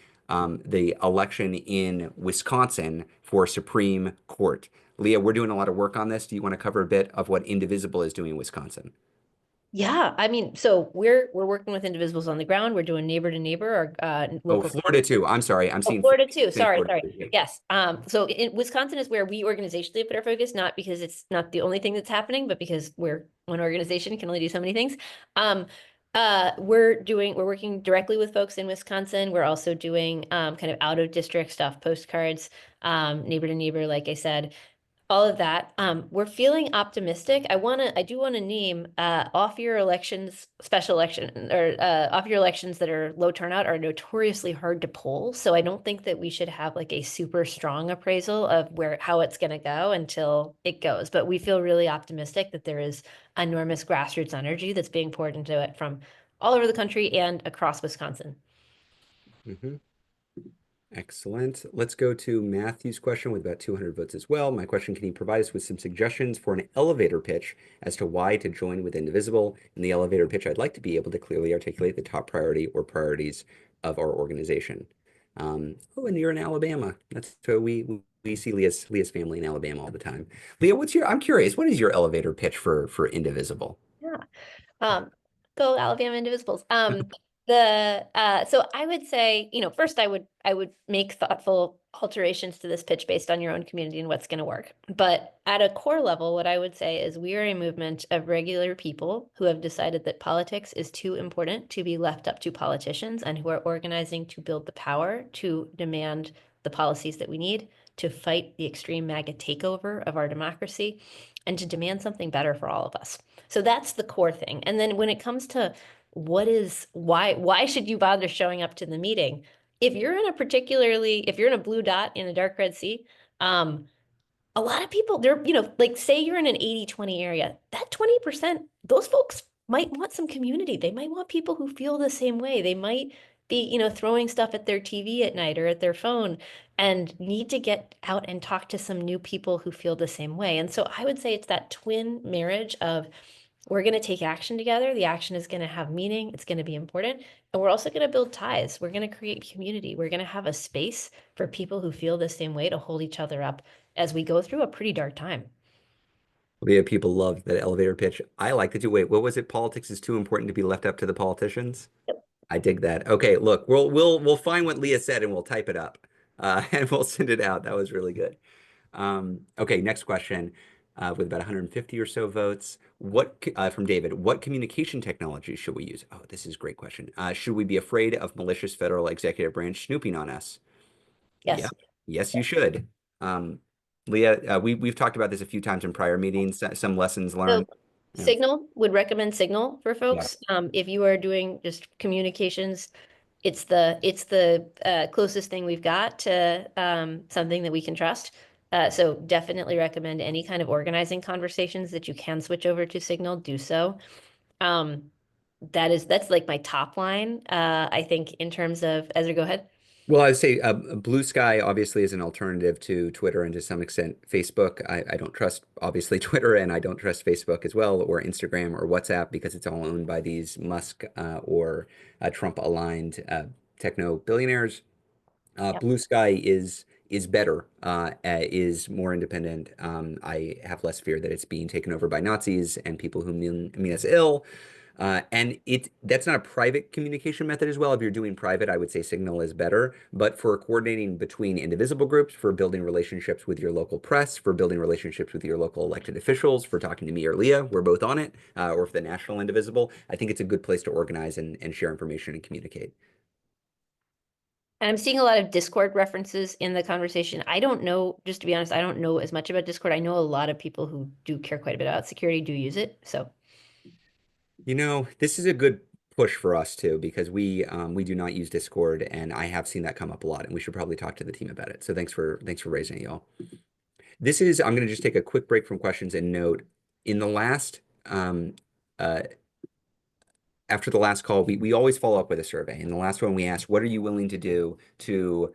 election in Wisconsin for Supreme Court. Leah, we're doing a lot of work on this. Do you want to cover a bit of what Indivisible is doing in Wisconsin? Yeah, I mean, so we're working with Indivisibles on the ground. We're doing neighbor to neighbor, our Oh, local. Florida too. I'm sorry. I'm Oh, seeing Florida too. saying Sorry, Florida sorry. too. Yes. So in Wisconsin is where we organizationally put our focus, not because it's not the only thing that's happening, but because we're one organization can only do so many things. Um, we're working directly with folks in Wisconsin. We're also doing kind of out of district stuff, postcards, neighbor to neighbor, like I said, all of that. We're feeling optimistic. I do wanna name, off year elections, special election, or, off year elections that are low turnout are notoriously hard to poll. So I don't think that we should have like a super strong appraisal of how it's gonna go until it goes. But we feel really optimistic that there is enormous grassroots energy that's being poured into it from all over the country and across Wisconsin. Mhm. Excellent. Let's go to Matthew's question with about 200 votes as well. My question, can you provide us with some suggestions for an elevator pitch as to why to join with Indivisible? In the elevator pitch, I'd like to be able to clearly articulate the top priority or priorities of our organization. Oh, and you're in Alabama. That's so we see Leah's family in Alabama all the time. Leah, I'm curious, what is your elevator pitch for Indivisible? Yeah. Um, Go Alabama Indivisibles. So I would say, first I would make thoughtful alterations to this pitch based on your own community and what's going to work. But at a core level, what I would say is we are a movement of regular people who have decided that politics is too important to be left up to politicians and who are organizing to build the power to demand the policies that we need to fight the extreme MAGA takeover of our democracy and to demand something better for all of us. So that's the core thing. And then when it comes to why should you bother showing up to the meeting? If you're in a blue dot in a dark red sea, a lot of people they're, like say you're in an 80-20 area, that 20%, those folks might want some community. They might want people who feel the same way. They might be, throwing stuff at their TV at night or at their phone and need to get out and talk to some new people who feel the same way. And so I would say it's that twin marriage of we're going to take action together. The action is going to have meaning. It's going to be important. And we're also going to build ties. We're going to create community. We're going to have a space for people who feel the same way to hold each other up as we go through a pretty dark time. Leah, people love that elevator pitch. I like to do, wait, what was it? Politics is too important to be left up to the politicians? Yep. I dig that. Okay, look, we'll find what Leah said and we'll type it up, and we'll send it out. That was really good. Okay, next question. With about 150 or so votes, from David, what communication technology should we use? Oh, this is a great question. Should we be afraid of malicious federal executive branch snooping on us? Yeah, Yes. yes, you should. Um, Leah, we've talked about this a few times in prior meetings. Some lessons So learned. Yeah. Signal would recommend Signal for Yeah. folks. If you are doing just communications, it's the closest thing we've got to something that we can trust. So definitely recommend any kind of organizing conversations that you can switch over to Signal, do so. Um, that's like my top line. I think in terms of Ezra, go ahead. Well, I would say Blue Sky obviously is an alternative to Twitter and to some extent Facebook. I don't trust obviously Twitter and I don't trust Facebook as well or Instagram or WhatsApp because it's all owned by these Musk or Trump aligned techno billionaires. Yeah. Blue Sky is better, is more independent. I have less fear that it's being taken over by Nazis and people who mean us ill. And that's not a private communication method as well. If you're doing private, I would say Signal is better. But for coordinating between indivisible groups, for building relationships with your local press, for building relationships with your local elected officials, for talking to me or Leah, we're both on it, or for the National Indivisible, I think it's a good place to organize and share information and communicate. And I'm seeing a lot of Discord references in the conversation. I don't know, just to be honest, I don't know as much about Discord. I know a lot of people who do care quite a bit about security do use it. So You know, this is a good push for us too, because we do not use Discord, and I have seen that come up a lot, and we should probably talk to the team about it. So thanks for raising it, y'all. I'm going to just take a quick break from questions and note in the last uh, after the last call, we always follow up with a survey. In the last one, we asked, what are you willing to do to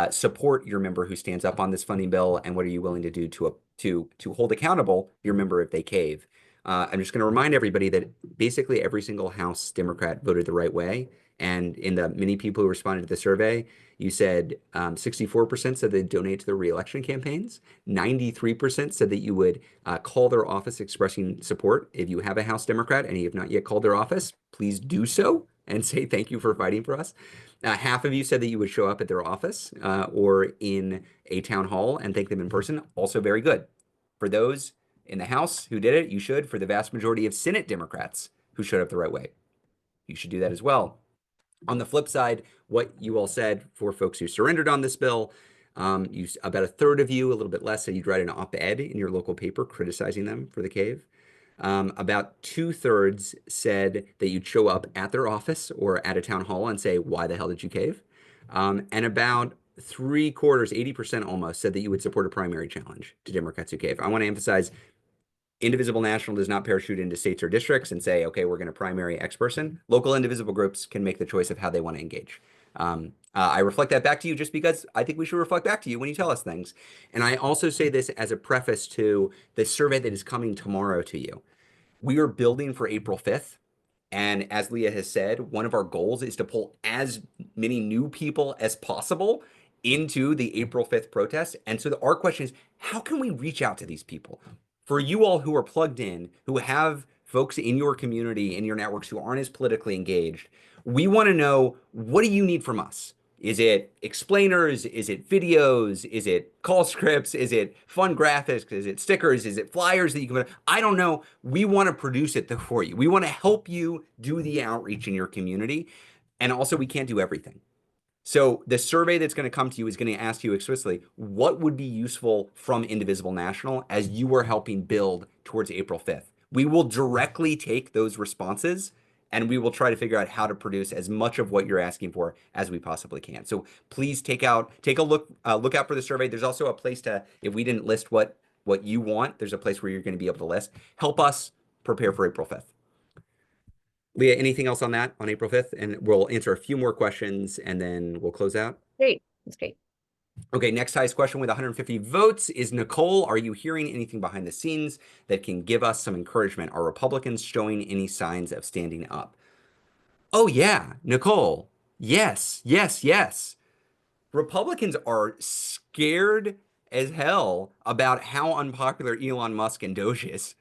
support your member who stands up on this funding bill, and what are you willing to do to hold accountable your member if they cave? I'm just going to remind everybody that basically every single House Democrat voted the right way. And in the many people who responded to the survey, you said 64% said they'd donate to their reelection campaigns. 93% said that you would call their office expressing support. If you have a House Democrat and you have not yet called their office, please do so and say thank you for fighting for us. Half of you said that you would show up at their office or in a town hall and thank them in person. Also very good. For those in the House who did it, you should. For the vast majority of Senate Democrats who showed up the right way, you should do that as well. On the flip side, what you all said for folks who surrendered on this bill, about a third of you, a little bit less, said you'd write an op-ed in your local paper criticizing them for the cave. About two-thirds said that you'd show up at their office or at a town hall and say, why the hell did you cave? And about three-quarters, 80% almost, said that you would support a primary challenge to Democrats who cave. I want to emphasize Indivisible National does not parachute into states or districts and say, okay, we're going to primary X person. Local indivisible groups can make the choice of how they want to engage. I reflect that back to you just because I think we should reflect back to you when you tell us things. And I also say this as a preface to the survey that is coming tomorrow to you. We are building for April 5th. And as Leah has said, one of our goals is to pull as many new people as possible into the April 5th protest. And so our question is, how can we reach out to these people? For you all who are plugged in, who have folks in your community, in your networks who aren't as politically engaged, we want to know, what do you need from us? Is it explainers? Is it videos? Is it call scripts? Is it fun graphics? Is it stickers? Is it flyers that you can put? I don't know. We want to produce it for you. We want to help you do the outreach in your community. And also, we can't do everything. So the survey that's going to come to you is going to ask you explicitly, what would be useful from Indivisible National as you are helping build towards April 5th? We will directly take those responses and we will try to figure out how to produce as much of what you're asking for as we possibly can. So please take a look out for the survey. There's also a place to, if we didn't list what you want, there's a place where you're going to be able to list. Help us prepare for April 5th. Leah, anything else on that on April 5th? And we'll answer a few more questions and then we'll close out. great. That's great. Okay, next highest question with 150 votes is Nicole. Are you hearing anything behind the scenes that can give us some encouragement? Are Republicans showing any signs of standing up? Oh, yeah, Nicole. Yes, yes, yes. Republicans are scared as hell about how unpopular Elon Musk and Doge is.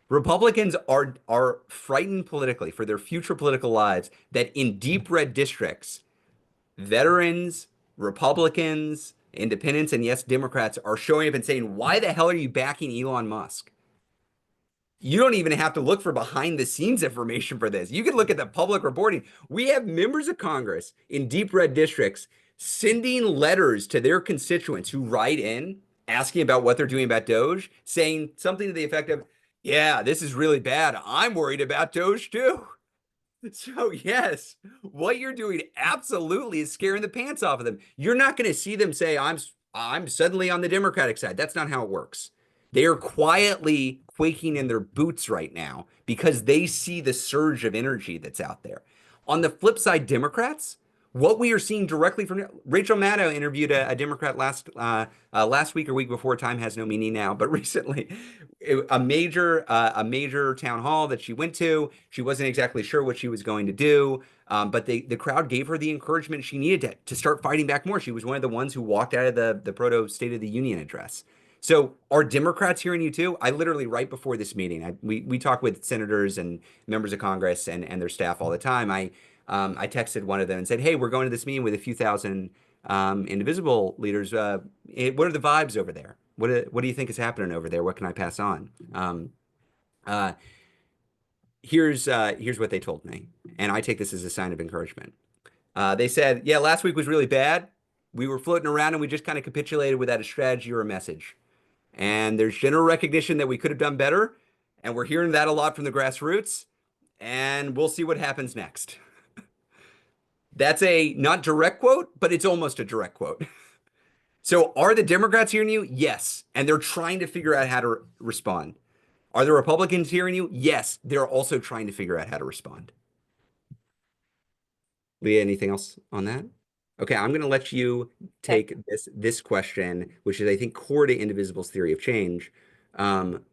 Republicans are frightened politically for their future political lives that in deep red districts, veterans, Republicans, independents, and yes, Democrats are showing up and saying, why the hell are you backing Elon Musk? You don't even have to look for behind the scenes information for this. You can look at the public reporting. We have members of Congress in deep red districts sending letters to their constituents who write in asking about what they're doing about Doge, saying something to the effect of, yeah, this is really bad. I'm worried about Doge too. So yes, what you're doing absolutely is scaring the pants off of them. You're not going to see them say, I'm suddenly on the Democratic side. That's not how it works. They are quietly quaking in their boots right now because they see the surge of energy that's out there. On the flip side, Democrats, what we are seeing directly from Rachel Maddow interviewed a Democrat last week or week before. Time has no meaning now, but recently, a major town hall that she went to. She wasn't exactly sure what she was going to do, but the crowd gave her the encouragement she needed to start fighting back more. She was one of the ones who walked out of the proto State of the Union address. So are Democrats hearing you too? I literally right before this meeting, we talk with senators and members of Congress and their staff all the time. I texted one of them and said, "Hey, we're going to this meeting with a few thousand Indivisible leaders. What are the vibes over there? What do you think is happening over there? What can I pass on?" Uh, here's what they told me, and I take this as a sign of encouragement. They said, yeah, last week was really bad. We were floating around and we just kind of capitulated without a strategy or a message. And there's general recognition that we could have done better. And we're hearing that a lot from the grassroots. And we'll see what happens next. That's a not direct quote, but it's almost a direct quote. So are the Democrats hearing you? Yes. And they're trying to figure out how to respond. Are the Republicans hearing you? Yes. They're also trying to figure out how to respond. Leah, anything else on that? Okay, I'm going to let you Okay. take this question, which is, I think, core to Indivisible's theory of change. Um,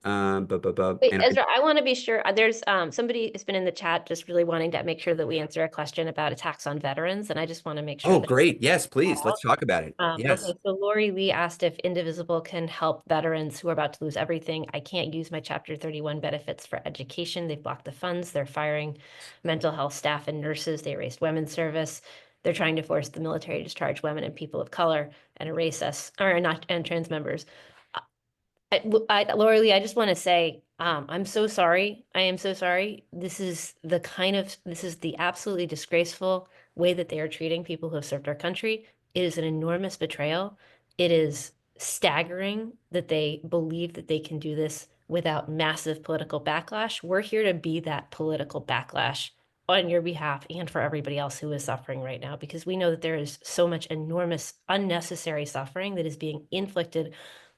Wait, and I, Ezra, I want to be sure. There's somebody has been in the chat just really wanting to make sure that we answer a question about attacks on veterans, and I just want to make sure oh, that great. Yes, that please. out. Let's talk about it. Okay, Yes. so Lori Lee asked if Indivisible can help veterans who are about to lose everything. I can't use my Chapter 31 benefits for education. They've blocked the funds. They're firing mental health staff and nurses. They erased women's service. They're trying to force the military to discharge women and people of color and erase us, or not, and trans members. Lori Lee, I just want to say, I'm so sorry. I am so sorry. This is the absolutely disgraceful way that they are treating people who have served our country. It is an enormous betrayal. It is staggering that they believe that they can do this without massive political backlash. We're here to be that political backlash on your behalf and for everybody else who is suffering right now, because we know that there is so much enormous unnecessary suffering that is being inflicted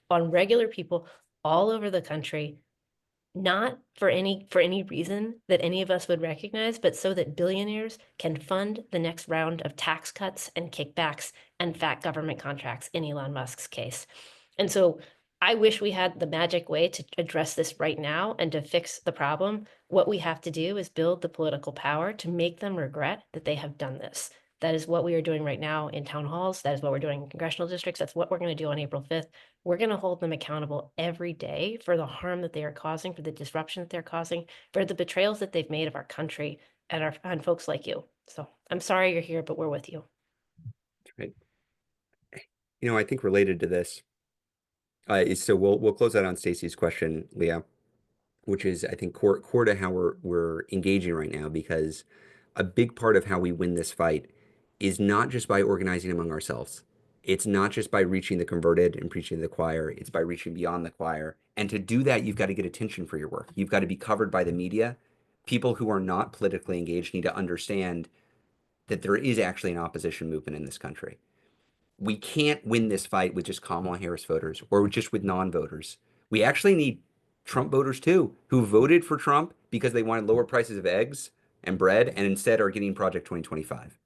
on regular people all over the country, not for any reason that any of us would recognize, but so that billionaires can fund the next round of tax cuts and kickbacks and fat government contracts in Elon Musk's case. And so I wish we had the magic way to address this right now and to fix the problem. What we have to do is build the political power to make them regret that they have done this. That is what we are doing right now in town halls. That is what we're doing in congressional districts. That's what we're going to do on April 5th. We're going to hold them accountable every day for the harm that they are causing, for the disruption that they're causing, for the betrayals that they've made of our country and folks like you. So I'm sorry you're here, but we're with you. Right. I think related to this, so we'll close out on Stacey's question, Leah, which is, I think, core to how we're engaging right now, because a big part of how we win this fight is not just by organizing among ourselves. It's not just by reaching the converted and preaching to the choir. It's by reaching beyond the choir. And to do that, you've got to get attention for your work. You've got to be covered by the media. People who are not politically engaged need to understand that there is actually an opposition movement in this country. We can't win this fight with just Kamala Harris voters or just with non-voters. We actually need Trump voters too, who voted for Trump because they wanted lower prices of eggs and bread and instead are getting Project 2025.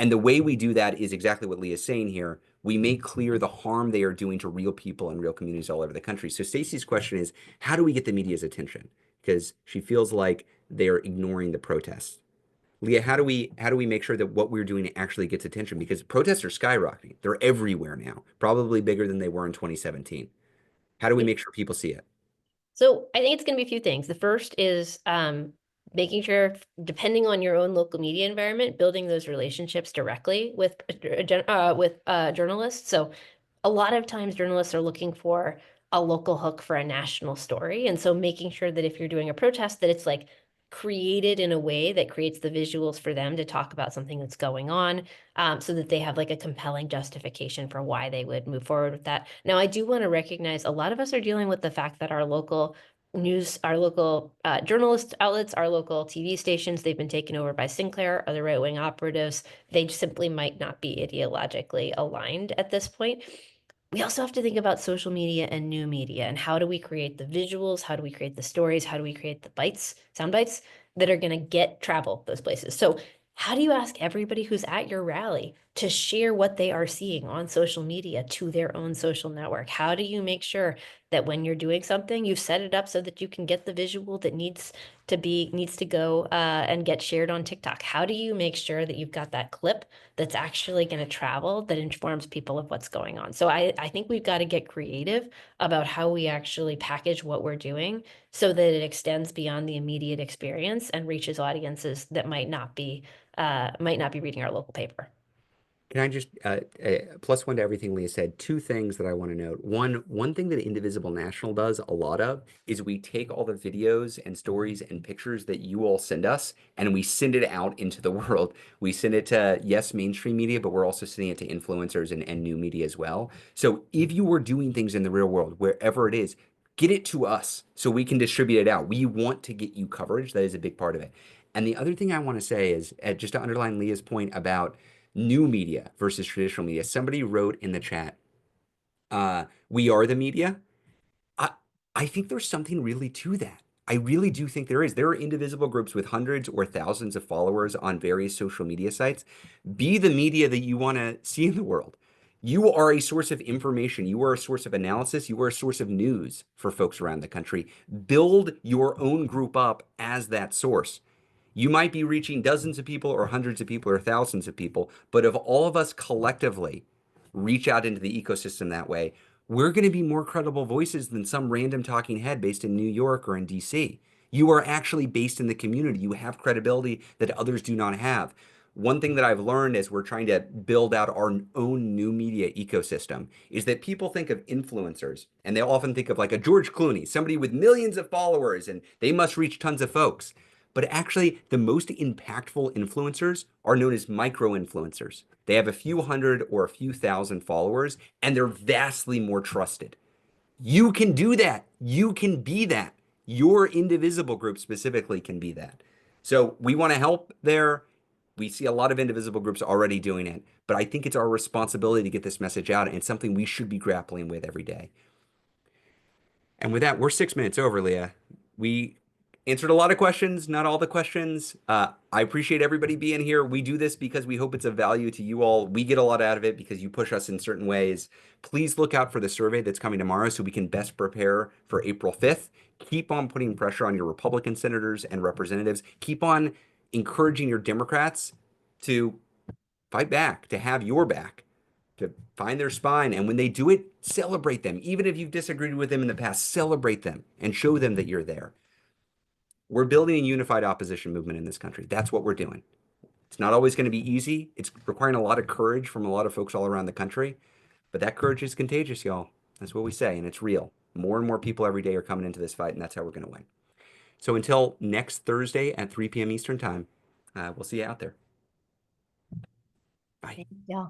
And the way we do that is exactly what Leah is saying here. We make clear the harm they are doing to real people and real communities all over the country. So Stacey's question is, how do we get the media's attention? Because she feels like they're ignoring the protests. Leah, how do we make sure that what we're doing actually gets attention? Because protests are skyrocketing. They're everywhere now, probably bigger than they were in 2017. How do we make sure people see it? So I think it's going to be a few things. The first is making sure, depending on your own local media environment, building those relationships directly with journalists. So a lot of times journalists are looking for a local hook for a national story. And so making sure that if you're doing a protest, that it's like created in a way that creates the visuals for them to talk about something that's going on, so that they have like a compelling justification for why they would move forward with that. Now, I do want to recognize a lot of us are dealing with the fact that our local news, our local journalist outlets, our local TV stations, they've been taken over by Sinclair, other right-wing operatives. They simply might not be ideologically aligned at this point. We also have to think about social media and new media and how do we create the visuals? How do we create the stories? How do we create the bites, sound bites that are going to get travel those places? So how do you ask everybody who's at your rally to share what they are seeing on social media to their own social network? How do you make sure that when you're doing something, you set it up so that you can get the visual that needs to go and get shared on TikTok? How do you make sure that you've got that clip that's actually going to travel that informs people of what's going on? So I think we've got to get creative about how we actually package what we're doing so that it extends beyond the immediate experience and reaches audiences that might not be reading our local paper. Can I just plus one to everything Leah said? Two things that I want to note. One thing that Indivisible National does a lot of is we take all the videos and stories and pictures that you all send us, and we send it out into the world. We send it to, yes, mainstream media, but we're also sending it to influencers and new media as well. So if you are doing things in the real world, wherever it is, get it to us so we can distribute it out. We want to get you coverage. That is a big part of it. And the other thing I want to say is, just to underline Leah's point about new media versus traditional media. Somebody wrote in the chat, we are the media. I, I think there's something really to that. I really do think there is. There are indivisible groups with hundreds or thousands of followers on various social media sites. Be the media that you want to see in the world. You are a source of information. You are a source of analysis. You are a source of news for folks around the country. Build your own group up as that source. You might be reaching dozens of people or hundreds of people or thousands of people, but if all of us collectively reach out into the ecosystem that way, we're going to be more credible voices than some random talking head based in New York or in DC. You are actually based in the community. You have credibility that others do not have. One thing that I've learned as we're trying to build out our own new media ecosystem is that people think of influencers and they often think of like a George Clooney, somebody with millions of followers and they must reach tons of folks. But actually, the most impactful influencers are known as micro influencers. They have a few hundred or a few thousand followers, and they're vastly more trusted. You can do that. You can be that. Your indivisible group specifically can be that. So we want to help there. We see a lot of indivisible groups already doing it, but I think it's our responsibility to get this message out, and it's something we should be grappling with every day. And with that, we're 6 minutes over, Leah. We answered a lot of questions, not all the questions. I appreciate everybody being here. We do this because we hope it's of value to you all. We get a lot out of it because you push us in certain ways. Please look out for the survey that's coming tomorrow so we can best prepare for April 5th. Keep on putting pressure on your Republican senators and representatives. Keep on encouraging your Democrats to fight back, to have your back, to find their spine. And when they do it, celebrate them. Even if you've disagreed with them in the past, celebrate them and show them that you're there. We're building a unified opposition movement in this country. That's what we're doing. It's not always going to be easy. It's requiring a lot of courage from a lot of folks all around the country. But that courage is contagious, y'all. That's what we say, and it's real. More and more people every day are coming into this fight, and that's how we're going to win. So until next Thursday at 3 p.m. Eastern Time, we'll see you out there. Bye. Yeah.